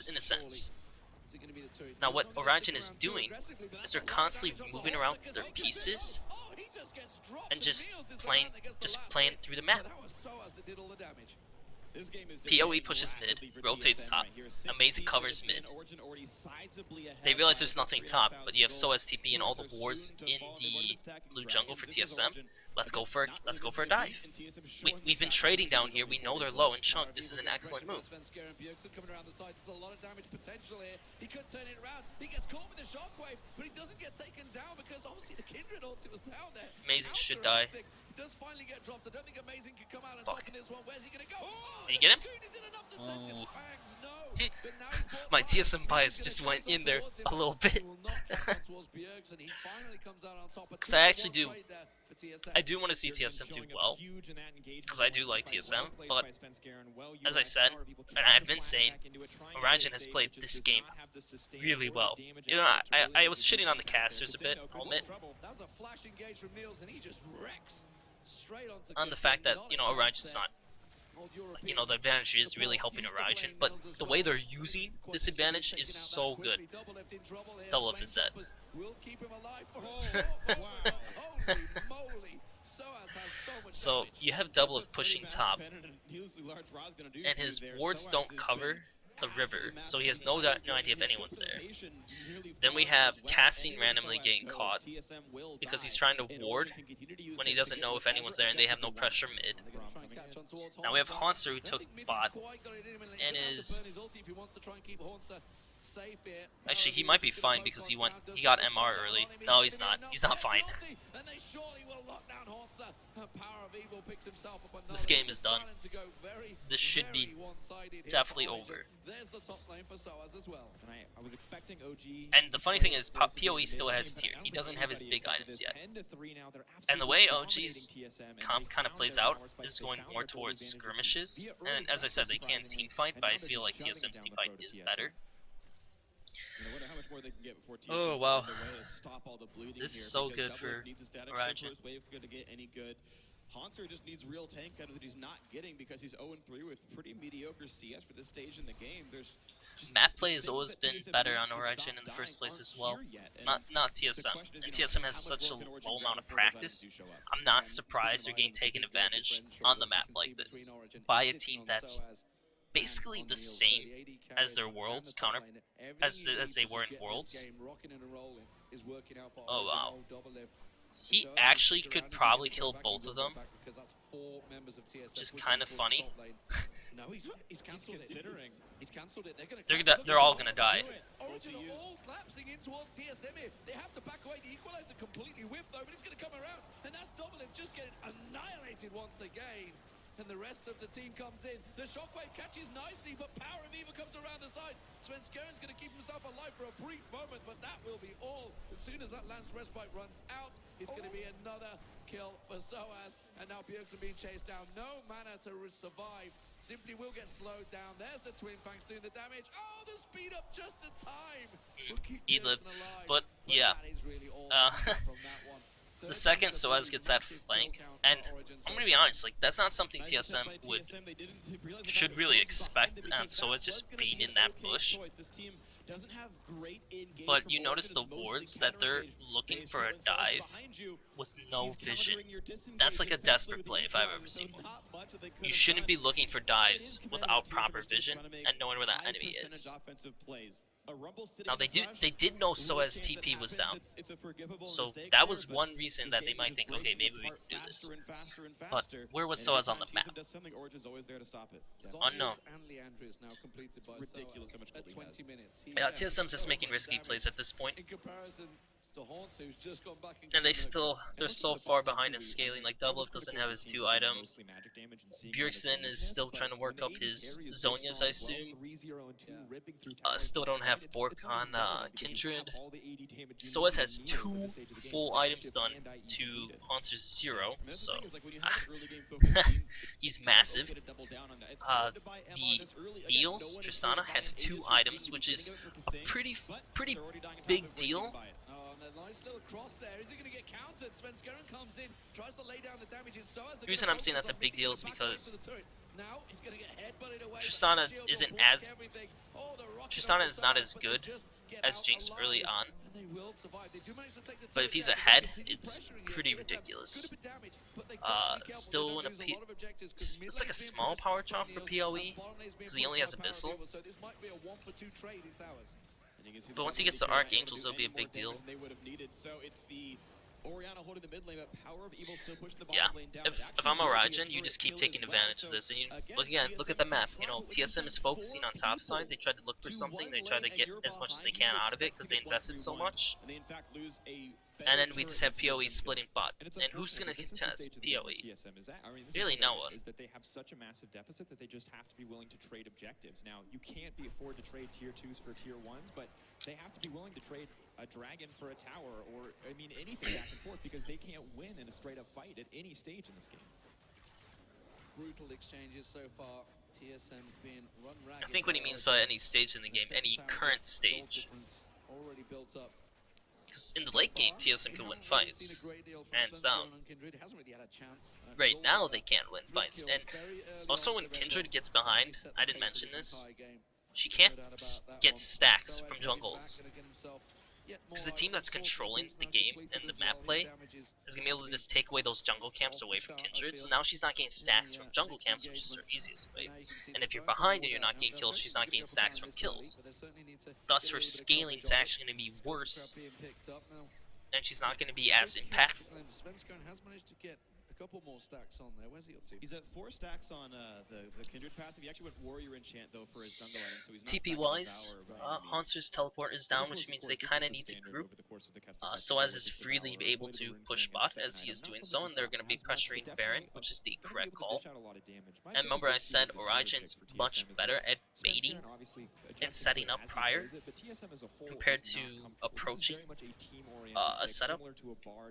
S1: in a sense. Now what Origin is doing is they're constantly moving around their pieces and just playing through the map. PoE pushes mid, rotates top, amazing covers mid. They realize there's nothing top, but you have Soaz TP and all the wards in the blue jungle for TSM. Let's go for a dive. We've been trading down here. We know they're low in chunk. This is an excellent move.
S8: He could turn it around. He gets caught with the shockwave, but he doesn't get taken down because obviously the Kindred ulti was down there.
S1: Amazing should die.
S8: Does finally get dropped. I don't think Amazing can come out and
S1: Fuck.
S8: top in this one. Where's he gonna go?
S1: Did you get him? My TSM bias just went in there a little bit. Because I actually do. I do want to see TSM do well. Because I do like TSM. But as I said, and I've been saying, Origin has played this game really well. You know, I was shitting on the casters a bit, I'll admit.
S8: That was a flash engage from Niels and he just wrecks straight onto
S1: On the fact that, you know, Origin's not, you know, the advantage is really helping Origin, but the way they're using this advantage is so good. Doublelift is dead. So you have Doublelift pushing top, and his wards don't cover the river, so he has no idea if anyone's there. Then we have Cassing randomly getting caught because he's trying to ward when he doesn't know if anyone's there, and they have no pressure mid. Now we have Haunter who took bot and is actually he might be fine because he got MR early. No, he's not. He's not fine. This game is done. This should be definitely over. And the funny thing is, PoE still has tier. He doesn't have his big items yet. And the way OG's comp kind of plays out is going more towards skirmishes. And as I said, they can team fight, but I feel like TSM's team fight is better. Oh wow, this is so good for Origin.
S6: Haunter just needs real tank out that he's not getting because he's 0-3 with pretty mediocre CS for this stage in the game. There's
S1: map play has always been better on Origin in the first place as well. Not TSM. And TSM has such a low amount of practice. I'm not surprised they're getting taken advantage on the map like this by a team that's basically the same as their Worlds counter as they were in Worlds. Oh wow. He actually could probably kill both of them. Just kind of funny. They're all gonna die.
S8: All collapsing in towards TSM here. They have to back away. The equalizer completely whipped though, but it's gonna come around, and that's Doublelift just getting annihilated once again. And the rest of the team comes in. The shockwave catches nicely, but Power of Evil comes around the side. Svenskerin's going to keep himself alive for a brief moment, but that will be all. As soon as that Lance Respite runs out, it's going to be another kill for Soaz. And now Bjergsen being chased down. No mana to survive. Simply will get slowed down. There's the Twin Fangs doing the damage. Oh, the speed up just in time. We'll keep
S1: He lived,
S8: alive,
S1: but yeah.
S8: that is really all from that one.
S1: The second Soaz gets that flank, and I'm gonna be honest, like that's not something TSM should really expect, and Soaz just being in that bush.
S6: doesn't have great in-game.
S1: But you notice the wards that they're looking for a dive with no vision. That's like a desperate play if I've ever seen one. You shouldn't be looking for dives without proper vision and knowing where that enemy is. Now they did know Soaz TP was down, so that was one reason that they might think, okay, maybe we can do this. But where was Soaz on the map? Unknown.
S8: Ridiculous how much gold he has.
S1: Yeah, TSM's just making risky plays at this point.
S8: In comparison to Haunts, who's just gone back
S1: And they're so far behind in scaling. Like Doublelift doesn't have his 2 items. Bjergsen is still trying to work up his Zonias, I assume. Still don't have Bork on Kindred. Soaz has 2 full items done to Haunter's 0, so he's massive. The Eels, Tristana, has 2 items, which is a pretty big deal.
S8: Nice little cross there. Is he going to get countered? Svenskeren comes in, tries to lay down the damage.
S1: The reason I'm saying that's a big deal is because
S8: now he's going to get headbutted away.
S1: Tristana is not as good as Jinx early on. But if he's ahead, it's pretty ridiculous. Still in a it's like a small power chop for PoE because he only has Abyssal. But once he gets the Archangels, it'll be a big deal. Yeah, if I'm a Raijin, you just keep taking advantage of this. And you look at the map. You know, TSM is focusing on top side. They tried to look for something. They tried to get as much as they can out of it because they invested so much. And then we just have PoE splitting bot. And who's gonna contest PoE? Really, no one.
S7: Is that they have such a massive deficit that they just have to be willing to trade objectives. Now, you can't afford to trade tier 2s for tier 1s, but they have to be willing to trade a dragon for a tower, or I mean anything back and forth, because they can't win in a straight-up fight at any stage in this game.
S8: Brutal exchanges so far. TSM being run ragged.
S1: I think what he means by any stage in the game, any current stage.
S8: Already built up.
S1: Because in the late game, TSM can win fights, hands down. Right now, they can't win fights. And also, when Kindred gets behind, I didn't mention this, she can't get stacks from jungles. Because the team that's controlling the game and the map play is going to be able to just take away those jungle camps away from Kindred. So now she's not getting stacks from jungle camps, which is her easiest way. And if you're behind and you're not getting kills, she's not getting stacks from kills. Thus, her scaling is actually going to be worse, and she's not going to be as impactful.
S8: Couple more stacks on there. Where's he up to?
S6: He's at 4 stacks on the Kindred passive. He actually went Warrior Enchant though for his jungle item, so he's not
S1: TP wise, Haunter's teleport is down, which means they kind of need to group. Soaz is freely able to push bot as he is doing so, and they're going to be pressuring Baron, which is the correct call. And remember, I said Origin's much better at baiting and setting up prior compared to approaching a setup.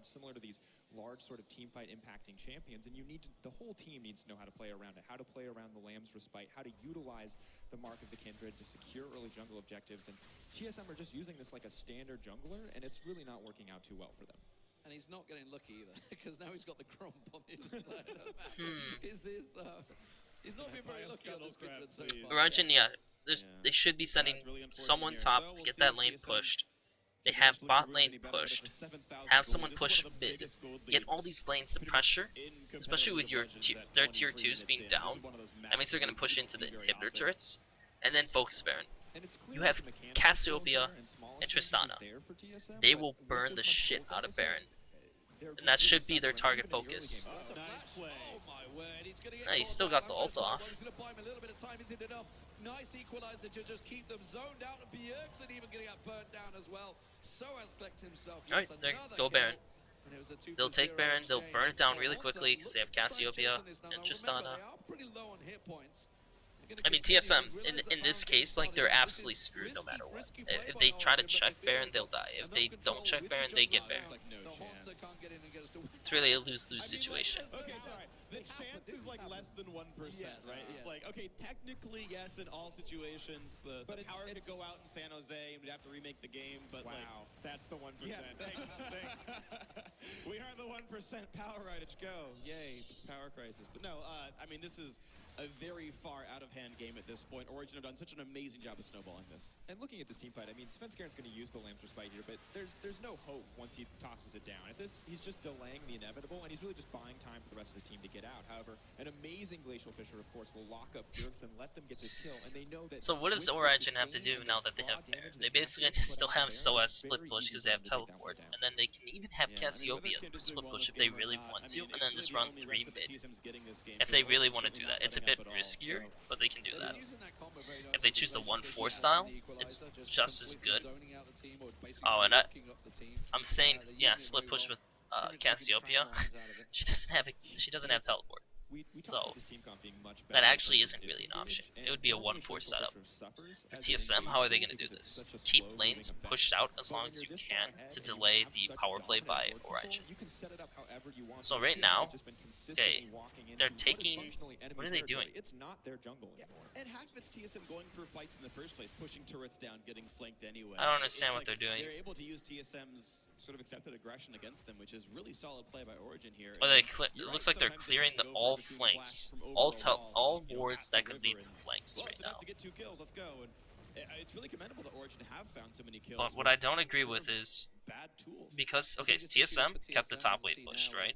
S7: Similar to these large sort of team fight impacting champions, and the whole team needs to know how to play around it, how to play around the Lamb's Respite, how to utilize the Mark of the Kindred to secure early jungle objectives, and TSM are just using this like a standard jungler, and it's really not working out too well for them.
S8: And he's not getting lucky either, because now he's got the Grump on his side of the map. He's not been very lucky on this Kindred so far.
S1: Origin, they should be sending someone top to get that lane pushed. They have bot lane pushed, have someone push mid, get all these lanes to pressure, especially with their tier 2s being down. That means they're going to push into the inhibitor turrets, and then focus Baron. You have Cassiopeia and Tristana. They will burn the shit out of Baron, and that should be their target focus. He still got the ult off.
S8: Nice equalizer to just keep them zoned out, and Bjergsen even getting up burnt down as well. Soaz collect himself.
S1: Alright, there, go Baron. They'll take Baron, they'll burn it down really quickly because they have Cassiopeia and Tristana. I mean, TSM, in this case, like, they're absolutely screwed no matter what. If they try to check Baron, they'll die. If they don't check Baron, they get Baron. It's really a lose-lose situation.
S6: Okay, sorry. The chance is like less than 1%, right? It's like, okay, technically, yes, in all situations, the power could go out in San Jose and we'd have to remake the game, but
S2: wow, that's the 1%.
S6: Yeah, thanks. We are the 1% power outage. Go. Yay, power crisis. But no, I mean, this is a very far out-of-hand game at this point. Origin have done such an amazing job of snowballing this.
S7: And looking at this team fight, I mean, Svenskaren's going to use the Lamb's Respite here, but there's no hope once he tosses it down. At this, he's just delaying the inevitable, and he's really just buying time for the rest of his team to get out. However, an amazing Glacial Fisher, of course, will lock up Dirks and let them get this kill, and they know that...
S1: So what does Origin have to do now that they have Baron? They basically still have SOAS split push because they have teleport, and then they can even have Cassiopeia split push if they really want to, and then just run 3 mid. If they really want to do that, it's a bit riskier, but they can do that. If they choose the 1-4 style, it's just as good. Oh, and I'm saying, yeah, split push with Cassiopeia. She doesn't have teleport. So that actually isn't really an option. It would be a 1-4 setup. For TSM, how are they going to do this? Keep lanes pushed out as long as you can to delay the power play by Origin. So right now, okay, they're taking. What are they doing?
S7: It's not their jungle anymore.
S6: And half of it's TSM going for fights in the first place, pushing turrets down, getting flanked anyway.
S1: I don't understand what they're doing.
S6: They're able to use TSM's sort of accepted aggression against them, which is really solid play by Origin here.
S1: Well, it looks like they're clearing all flanks, all wards that could lead to flanks right now.
S6: To get 2 kills, let's go. And it's really commendable that Origin have found so many kills.
S1: But what I don't agree with is
S6: bad tools.
S1: Because TSM kept the top lane pushed, right?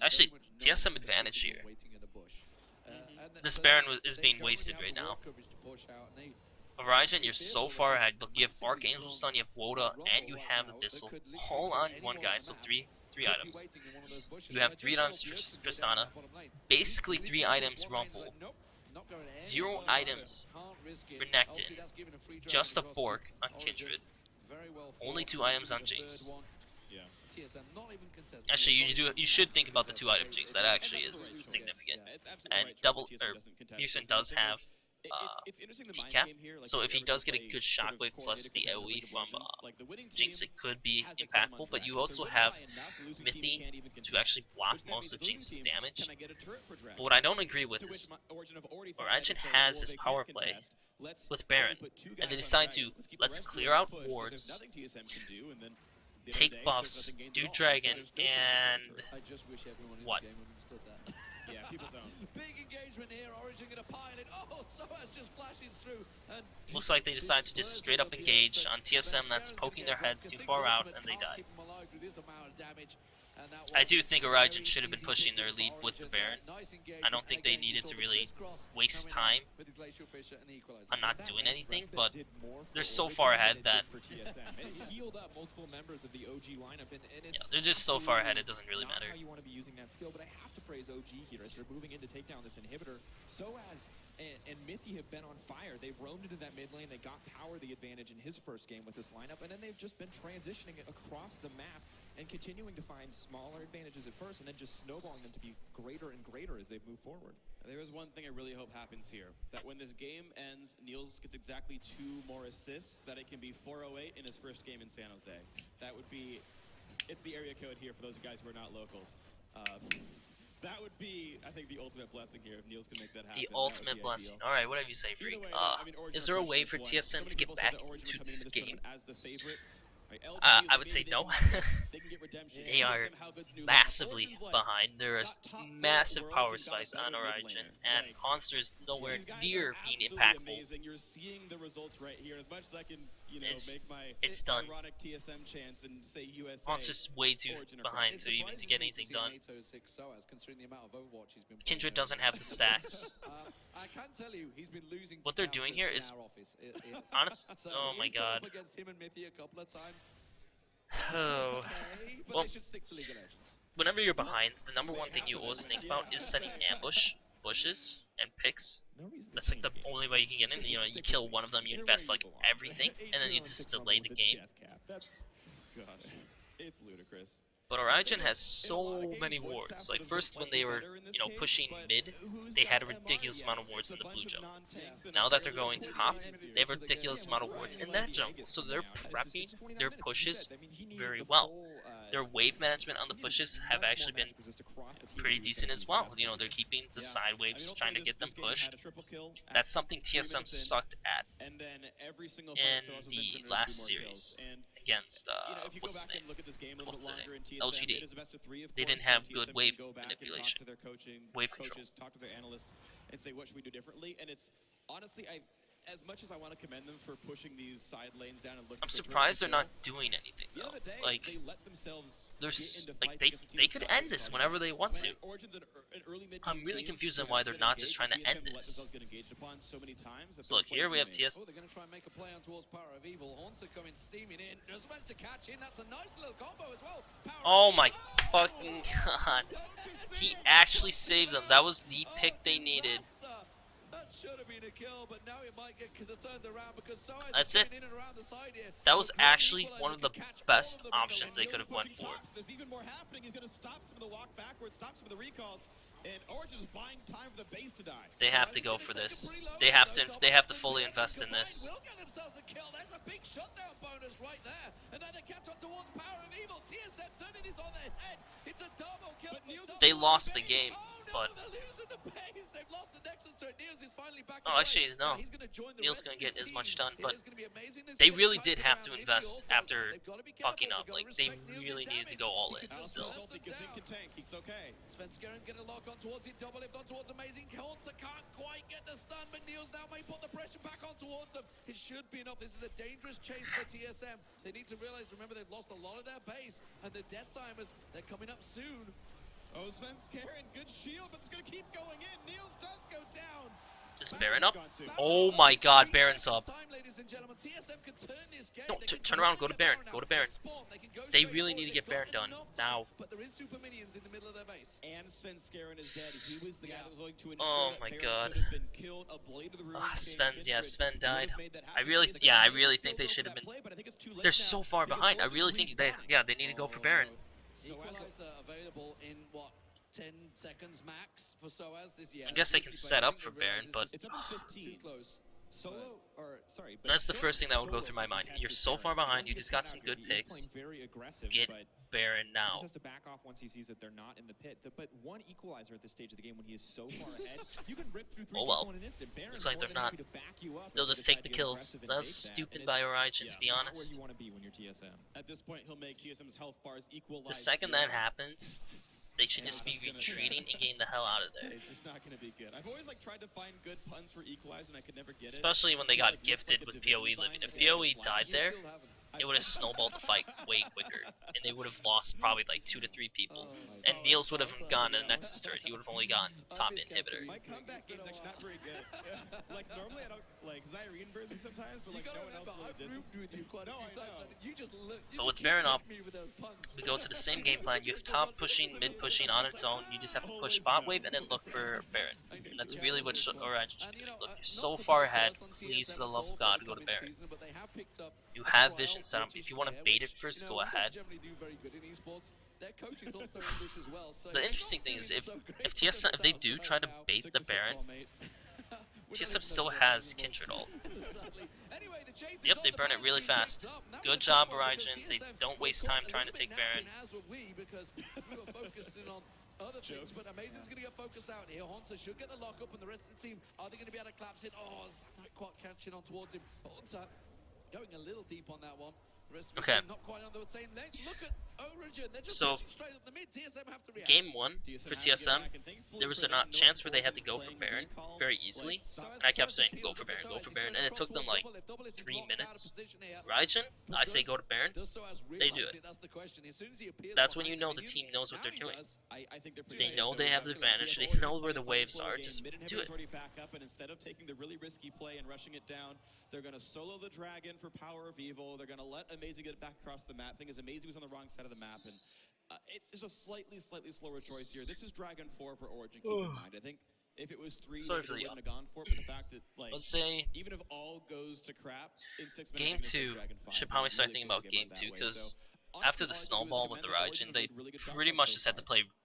S1: Actually, TSM advantage here. This Baron is being wasted right now. Origin, you're so far ahead. Look, you have Archangel Stun, you have Woda, and you have Abyssal, all on one guy. So three items. You have 3 items Tristana, basically 3 items Rumble, 0 items Renekton, just a Bork on Kindred, only 2 items on Jinx. Actually, you should think about the 2 item Jinx. That actually is significant. And Musin does have decap, so if he does get a good shockwave plus the AoE from Jinx, it could be impactful, but you also have Mithy to actually block most of Jinx's damage. But what I don't agree with is Origin has his power play with Baron, and they decide to, let's clear out wards, take buffs, do Dragon, and what?
S6: Yeah, people don't.
S8: Big engagement here. Origin gonna pile it. Oh, SOAS just flashes through. And
S1: looks like they decide to just straight up engage on TSM. That's poking their heads too far out, and they die. I do think Origin should have been pushing their lead with the Baron. I don't think they needed to really waste time on not doing anything, but they're so far ahead that they're just so far ahead it doesn't really matter.
S7: How you want to be using that skill, but I have to praise OG here as they're moving in to take down this inhibitor. SOAS and Mithy have been on fire. They've roamed into that mid lane. They got Power the advantage in his first game with this lineup, and then they've just been transitioning it across the map and continuing to find smaller advantages at first and then just snowballing them to be greater and greater as they move forward.
S6: There is one thing I really hope happens here, that when this game ends, Niels gets exactly 2 more assists, that it can be 408 in his first game in San Jose. That would be, it's the area code here for those guys who are not locals. That would be, I think, the ultimate blessing here if Niels can make that happen.
S1: The ultimate blessing. Alright, whatever you say, Freak. Is there a way for TSM to get back into this game? I would say no. They are massively behind. There are massive power spikes on Origin, and Monster is nowhere near being impactful.
S6: You're seeing the results right here. As much as I can, make my
S1: it's done.
S6: ironic TSM chance and say USA.
S1: Monster's way too behind to even to get anything done. Kindred doesn't have the stacks.
S8: I can tell you, he's been losing.
S1: What they're doing here is, honest. Oh my god. Oh. Well, whenever you're behind, the number one thing you always think about is setting bushes and picks. That's like the only way you can get in. You kill one of them, you invest like everything, and then you just delay the game.
S6: Gosh, it's ludicrous.
S1: But Origin has so many wards. Like first when they were, pushing mid, they had a ridiculous amount of wards in the blue jungle. Now that they're going top, they have a ridiculous amount of wards in that jungle. So they're prepping their pushes very well. their wave management on the pushes have actually been pretty decent as well. You know, they're keeping the side waves, trying to get them pushed. That's something TSM sucked at
S6: and then every single
S1: in
S6: fight, so
S1: the last series against what's his name? What's their name? LGD. They didn't have good wave manipulation,
S6: to their coaching,
S1: wave control.
S6: talk to their analysts, and say what should we do differently. And it's honestly, as much as I want to commend them for pushing these side lanes down and looking.
S1: I'm surprised they're not doing anything though. Like,
S6: they let themselves
S1: there's like they could end this whenever they want to. I'm really confused on why they're not just trying to end this. So look, here we have TS.
S8: Oh, they're going to try and make a play on towards Power of Evil. Haunter coming steaming in. Just meant to catch in. That's a nice little combo as well.
S1: Oh my fucking god. He actually saved them. That was the pick they needed.
S8: That should have been a kill, but now it might get turned around because
S1: that's it. That was actually one of the best options they could have went for.
S6: There's even more happening. He's going to stop some of the walk backwards, stop some of the recalls, and Origin is buying time for the base to die.
S1: They have to go for this. They have to fully invest in this.
S8: Will get themselves a kill. There's a big shutdown bonus right there, and now they catch up towards Power of Evil. TSM turning this on their head. It's a double kill.
S1: They lost the game, but.
S8: They're losing the pace. They've lost the nexus to it. Niels is finally back.
S1: Oh, actually, no. Niels gonna get as much done, but they really did have to invest after fucking up. Like, they really needed to go all in still.
S8: Svenskeren gonna lock on towards it, double lift on towards Amazing. Haunter can't quite get the stun, but Niels now may put the pressure back on towards them. It should be enough. This is a dangerous chase for TSM. They need to realize, remember, they've lost a lot of their base, and the death timers, they're coming up soon.
S6: Oh, Svenskeren, good shield, but it's going to keep going in. Niels does go down.
S1: Is Baron up? Oh my god, Baron's up. No, turn around, go to Baron. Go to Baron. They really need to get Baron done now.
S8: But there is super minions in the middle of their base.
S6: And Svenskeren is dead. He was the guy that was going to ensure
S1: oh my god. Sven died. I really think they should have been. They're so far behind. I really think they need to go for Baron.
S8: Equalizer available in what? 10 seconds max for SOAS this year.
S1: I guess they can set up for Baron, but
S6: it's up to 15.
S8: Too close.
S7: Solo, or sorry, but
S1: that's the first thing that would go through my mind. You're so far behind, you just got some good picks. Get Baron now.
S7: He has to back off once he sees that they're not in the pit. But one equalizer at this stage of the game when he is so far ahead, you can rip through three people in an instant.
S1: Looks like they're not. They'll just take the kills. That's stupid by Origin, to be honest.
S7: You want to be when you're TSM.
S6: At this point, he'll make TSM's health bars equal.
S1: The second that happens, they should just be retreating and getting the hell out of there.
S6: It's just not going to be good. I've always tried to find good puns for Equalize and I could never get it.
S1: Especially when they got gifted with PoE living. If PoE died there, it would have snowballed the fight way quicker, and they would have lost probably like 2 to 3 people. And Niels would have gone to the Nexus turret. He would have only gone top inhibitor.
S6: My comeback game's actually not very good. Like normally I don't Zyrene burns me sometimes, but like no one else really does.
S1: But with Baron up, we go to the same game plan. You have top pushing, mid pushing on its own. You just have to push bot wave and then look for Baron. And that's really what Origin should be doing. Look, you're so far ahead. Please, for the love of God, go to Baron. You have vision set up. If you want to bait it first, go ahead. The interesting thing is if TSM, if they do try to bait the Baron, TSM still has Kindred ult. Yep, they burn it really fast. Good job, Origin. They don't waste time trying to take Baron.
S8: Other things, but Amazing's going to get focused out here. Haunter should get the lock up, and the rest of the team, are they going to be able to collapse it? Oh, it's not quite catching on towards him. Haunter going a little deep on that one. The rest of the team not quite on the same length. Look at Origin. They're just pushing straight up the mid. TSM have to react.
S1: Game 1 for TSM, there was a chance where they had to go for Baron very easily. And I kept saying, go for Baron, and it took them like 3 minutes. Origin, I say go to Baron, they do it. That's when you know the team knows what they're doing. They know they have the advantage, they know where the waves are, just do it.
S6: Instead of taking the really risky play and rushing it down, they're going to solo the dragon for Power of Evil. They're going to let Amazing get back across the map. Thing is, Amazing was on the wrong side of the map, and it's just a slightly slower choice here. This is Dragon 4 for Origin, keep in mind. I think if it was 3, they wouldn't have gone for it, but the fact that, like,
S1: let's say,
S6: even if all goes to crap, in 6 minutes,
S1: Game 2, should probably start thinking about Game 2, because after the snowball with the Origin, they pretty much just had to play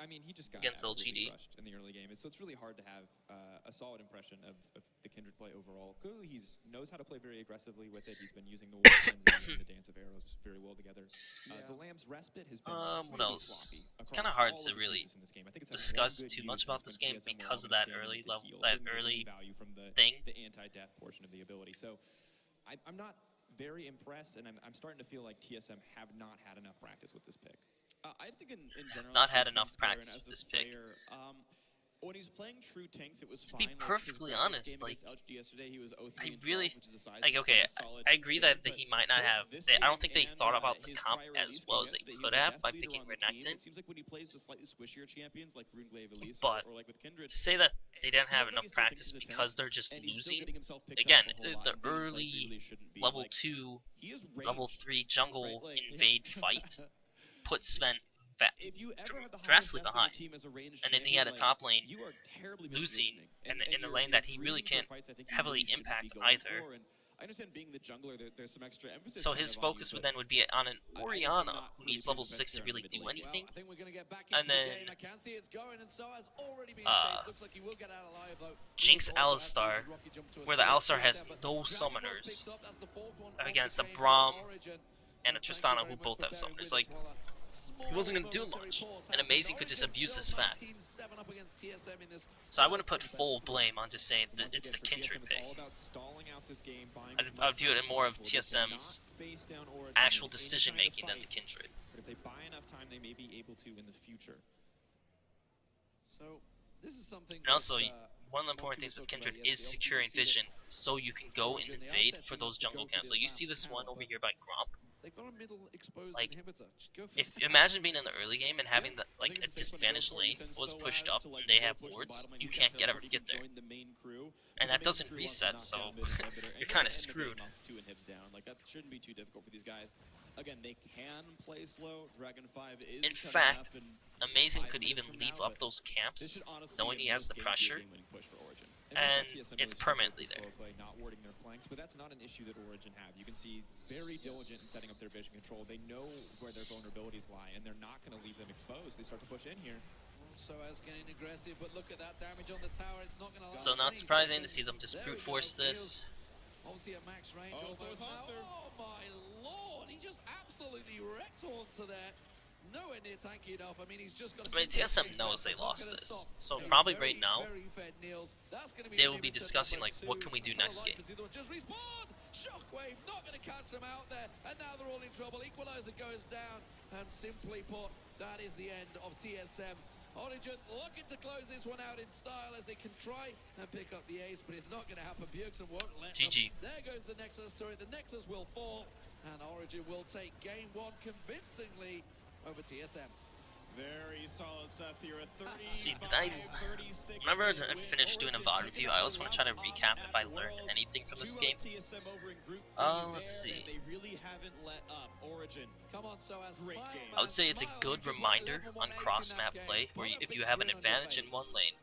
S7: I mean, he just got
S1: against
S7: absolutely
S1: LGD.
S7: crushed in the early game, so it's really hard to have a solid impression of the Kindred play overall. Clearly, he knows how to play very aggressively with it. He's been using the Wolf and the Dance of Arrows very well together. The Lamb's Respite has been
S1: What
S7: really
S1: else?
S7: sloppy.
S1: It's kind of hard to really
S7: In this game. I think it's
S1: discuss
S7: one good
S1: too
S7: use
S1: much about
S7: is
S1: this
S7: when
S1: game
S7: TSM were
S1: because of
S7: already
S1: that
S7: standing
S1: early
S7: to
S1: level,
S7: heal.
S1: that
S7: Didn't get
S1: early
S7: any value from the
S1: thing.
S7: the anti-death portion of the ability. So I'm not very impressed, and I'm starting to feel like TSM have not had enough practice with this pick.
S6: I think in general,
S1: Not had
S6: it's
S1: enough
S6: Svenskeren
S1: practice
S6: as
S1: with
S6: a
S1: this pick.
S6: player, when he's playing true tanks, it was
S1: To
S6: fine.
S1: be
S6: Like, his
S1: perfectly
S6: Gragas
S1: honest,
S6: game
S1: like,
S6: against LGD yesterday, he was 0-3
S1: I
S6: and 12,
S1: really,
S6: which is a size
S1: like,
S6: of
S1: okay,
S6: a solid
S1: I agree
S6: game,
S1: that
S6: but
S1: he might not
S6: both
S1: have.
S6: this
S1: I don't
S6: game
S1: think they
S6: and,
S1: thought about the
S6: his
S1: comp
S6: prior
S1: as
S6: Elise
S1: well
S6: game
S1: as they
S6: yesterday, he
S1: could
S6: was the
S1: have
S6: best
S1: by
S6: leader
S1: picking
S6: on the team.
S1: Renekton.
S6: It seems like when he plays the slightly squishier champions like Runeglaive Elise
S1: But
S6: or like with Kindred,
S1: to say that they
S6: it
S1: didn't have
S6: feels like
S1: enough
S6: he still thinks
S1: practice
S6: he's a tank,
S1: because they're just
S6: and he's still
S1: losing,
S6: getting himself picked
S1: again,
S6: up a whole lot
S1: the
S6: and beating players he
S1: early
S6: really shouldn't be.
S1: level
S6: Like,
S1: 2,
S6: he is
S1: level
S6: raged,
S1: 3 jungle
S6: right? Like,
S1: invade fight put Sven
S6: if you ever have the highest
S1: drastically
S6: deaths on
S1: behind.
S6: your team as a ranged
S1: And then he
S6: champion,
S1: had a
S6: like,
S1: top lane
S6: you are terribly
S1: losing
S6: mispositioning.
S1: and in a
S6: you're
S1: lane that he really
S6: breathing
S1: can't
S6: for fights I think you
S1: heavily
S6: really shouldn't be
S1: impact
S6: going
S1: either.
S6: for, and I understand being the jungler, there's some extra emphasis
S1: So
S6: kind
S1: his
S6: of on you,
S1: focus
S6: but
S1: then would be on an
S6: I just am
S1: Orianna,
S6: not
S1: who
S6: really
S1: needs level
S6: pleased with
S1: 6 to
S6: Svenskeren
S1: really
S6: in the
S1: do
S6: mid lane.
S1: anything.
S8: Well, I think we're going to get back into
S1: And then
S8: the game. I can see it's going, and so has already been chased. Looks like he will get out alive, though.
S1: Jinx
S8: Also has to use
S1: Alistar,
S8: his rocket jump to
S1: where the
S8: escape.
S1: Alistar has
S8: But
S1: no
S8: Dragon Boss
S1: summoners
S8: picks up. That's the fourth one of
S1: against
S8: the
S1: a
S8: game for
S1: Braum
S8: Origin.
S1: and a
S8: Thank you
S1: Tristana
S8: very
S1: who
S8: much
S1: both
S8: for
S1: have
S8: bearing
S1: summoners.
S8: with
S1: Like,
S8: us while
S1: he wasn't going to do
S8: momentary
S1: much,
S8: pause
S1: and
S8: happens.
S1: Amazing could just
S8: Origin
S1: abuse
S8: still
S1: this fact.
S8: 19-7 up against TSM in this
S1: So I wouldn't put
S8: first
S1: full
S8: best of
S1: blame on just saying that
S7: Once
S1: it's the
S7: again, for
S1: Kindred
S7: TSM,
S1: pick.
S7: it's all about stalling out this game, buying
S1: I'd
S7: as much
S1: view it
S7: time
S1: in more of
S7: as possible. They
S1: TSM's
S7: cannot face down Origin
S1: actual
S7: in any
S1: decision
S7: kind of
S1: making than the
S7: fight,
S1: Kindred.
S7: but if they buy enough time, they may be able to in the future.
S8: So this is something
S1: And also,
S8: that,
S1: one of the important things with Kindred is securing vision, so you can go and invade for those jungle camps. So you see this one over here by Gromp.
S8: they've got a middle exposed
S1: Like,
S8: inhibitor. Just go for
S1: If
S8: it.
S1: imagine being in the early game and having the,
S6: I
S1: like
S6: think
S1: a
S6: it's a safe one to go
S1: disadvantaged
S6: for. He
S1: lane
S6: sends
S1: was
S6: so
S1: pushed
S6: as
S1: up
S6: to, like,
S1: and they
S6: slow
S1: have
S6: push the
S1: wards,
S6: bottom lane.
S1: you
S6: He
S1: can't
S6: can
S1: get
S6: tell
S1: ever
S6: he
S1: get
S6: can
S1: there.
S6: join the main crew,
S1: And
S6: but
S1: that
S6: the main
S1: doesn't
S6: crew wants to
S1: reset,
S6: knock
S1: so
S6: down mid inhibitor, and
S1: you're
S6: at
S1: kind
S6: the
S1: of
S6: end the game,
S1: screwed.
S6: knock 2 inhibs down. Like, that shouldn't be too difficult for these guys. Again, they can play slow. Dragon 5 is
S1: In
S6: coming
S1: fact,
S6: up in
S1: Amazing
S6: 5
S1: could
S6: minutes
S1: even
S6: from
S1: leave
S6: now,
S1: up
S6: but
S1: those
S6: this
S1: camps,
S6: should honestly
S1: knowing he
S6: in
S1: has
S6: most
S1: the
S6: games be a
S1: pressure,
S6: game-winning push for Origin.
S1: and
S7: we saw TSM
S1: it's
S7: really struggle with
S1: permanently
S7: the
S1: there.
S7: slow play, not warding their flanks, but that's not an issue that Origin have. You can see very diligent in setting up their vision control. They know where their vulnerabilities lie, and they're not going to leave them exposed. They start to push in here.
S8: So as getting aggressive, but look at that damage on the tower. It's not going to last.
S1: So not
S8: many
S1: surprising to
S8: seconds.
S1: see them just
S8: There
S1: brute
S8: we go.
S1: force this.
S8: Obviously at max range.
S6: Oh, so
S8: almost
S6: it's
S8: now.
S6: Haunter.
S8: Oh my lord! He just absolutely wrecked Haunter there. Nowhere near tanky enough. I mean, he's just got.
S1: I mean, TSM knows they lost this, so probably right now they will be discussing like, what can we do next game?
S8: Just respawn! Shockwave not going to catch them out there, and now they're all in trouble. Equalizer goes down, and simply put, that is the end of TSM. Origin looking to close this one out in style as they can try and pick up the ace, but it's not going to happen. Bjergsen won't let
S1: GG.
S8: them. There goes the Nexus turret. The Nexus will fall, and Origin will take game 1 convincingly over TSM.
S6: Very solid stuff here. A 35,
S1: See,
S6: 36
S1: whenever I
S6: win.
S1: finish doing a
S6: Origin
S1: VOD review, I always want to try to recap if I learned anything from this game.
S6: TSM over in Group D
S1: Let's
S6: there,
S1: see.
S6: and they really haven't let up. Origin.
S8: Come on, so as
S6: Great
S8: smile,
S6: game.
S1: I would say it's a
S8: smile,
S1: good
S8: you just
S1: reminder
S8: want
S1: on
S8: level 180 in
S1: cross-map
S8: that
S1: play,
S8: game.
S1: where
S8: Put a
S1: if
S8: big
S1: you have an
S8: grin on your
S1: advantage in
S8: face.
S1: one lane,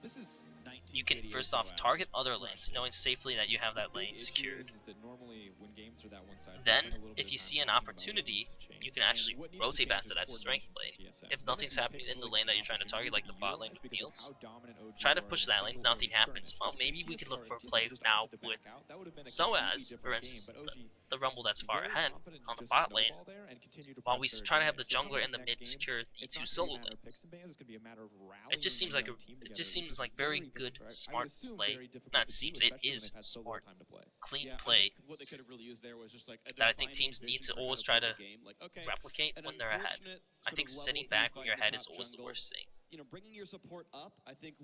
S7: This is 19
S1: you can first off target other lanes, knowing safely that you have that lane secured.
S7: Is that normally when games are that one-sided,
S1: Then,
S7: we spend a little bit
S1: if
S7: of
S1: you
S7: time
S1: see an
S7: talking about what
S1: opportunity,
S7: needs to change.
S1: you can actually
S7: And what needs to
S1: rotate back
S7: change
S1: to
S7: is
S1: that strength
S7: coordination
S1: lane.
S7: for TSM.
S1: If nothing's
S7: Whenever
S1: happening
S7: these
S1: in the
S7: picks
S1: lane that you're
S7: really
S1: trying to
S7: come
S1: target,
S7: off
S1: like the
S7: the
S1: bot
S7: field,
S1: lane
S7: it's
S1: with
S7: because of
S1: Niels,
S7: how dominant OG
S1: try to
S7: were
S1: push
S7: in a
S1: that lane,
S7: single
S1: nothing
S7: versus
S1: happens.
S7: skirmish.
S1: Well,
S7: If
S1: maybe we could look for a play
S7: TSM just
S1: now
S7: opted to
S1: with
S7: back out, that would have been a
S1: Soaz
S7: completely different
S1: versus
S7: game, but OG
S1: the Rumble that's far
S7: very
S1: ahead
S7: confident
S1: on
S7: to
S1: the
S7: just
S1: bot lane,
S7: snowball there and continue to
S1: while we
S7: press their
S1: try to have the
S7: advantage. So
S1: jungler
S7: coming
S1: and the
S7: next
S1: mid
S7: game,
S1: secure the
S7: it's
S1: 2
S7: not
S1: solo
S7: gonna be a matter of picks
S1: lanes.
S7: and bans, it's going to be a matter of rallying
S1: It just seems
S7: a
S1: like
S7: young team
S1: it
S7: together,
S1: just
S7: which
S1: seems
S7: is
S1: like very
S7: difficult,
S1: good,
S7: I would
S1: smart
S7: assume
S1: play.
S7: very difficult
S1: Not
S7: to do,
S1: seems, it
S7: especially when
S1: is
S7: they've had so little
S1: smart,
S7: time to play.
S1: clean
S6: Yeah, I
S1: play
S6: think what they could have really used there was just like a
S1: that I think
S6: defining
S1: teams need
S6: vision
S1: to
S6: for how
S1: always
S6: play
S1: try to
S6: the game. Like, okay,
S1: replicate
S6: an
S1: when they're ahead.
S6: unfortunate
S1: I
S6: sort
S1: think
S6: of level
S1: sitting
S6: 3
S1: back when
S6: fight
S1: you're
S6: in the
S1: ahead is
S6: top
S1: always the
S6: jungle.
S1: worst thing.
S6: You know, bringing your support up, I think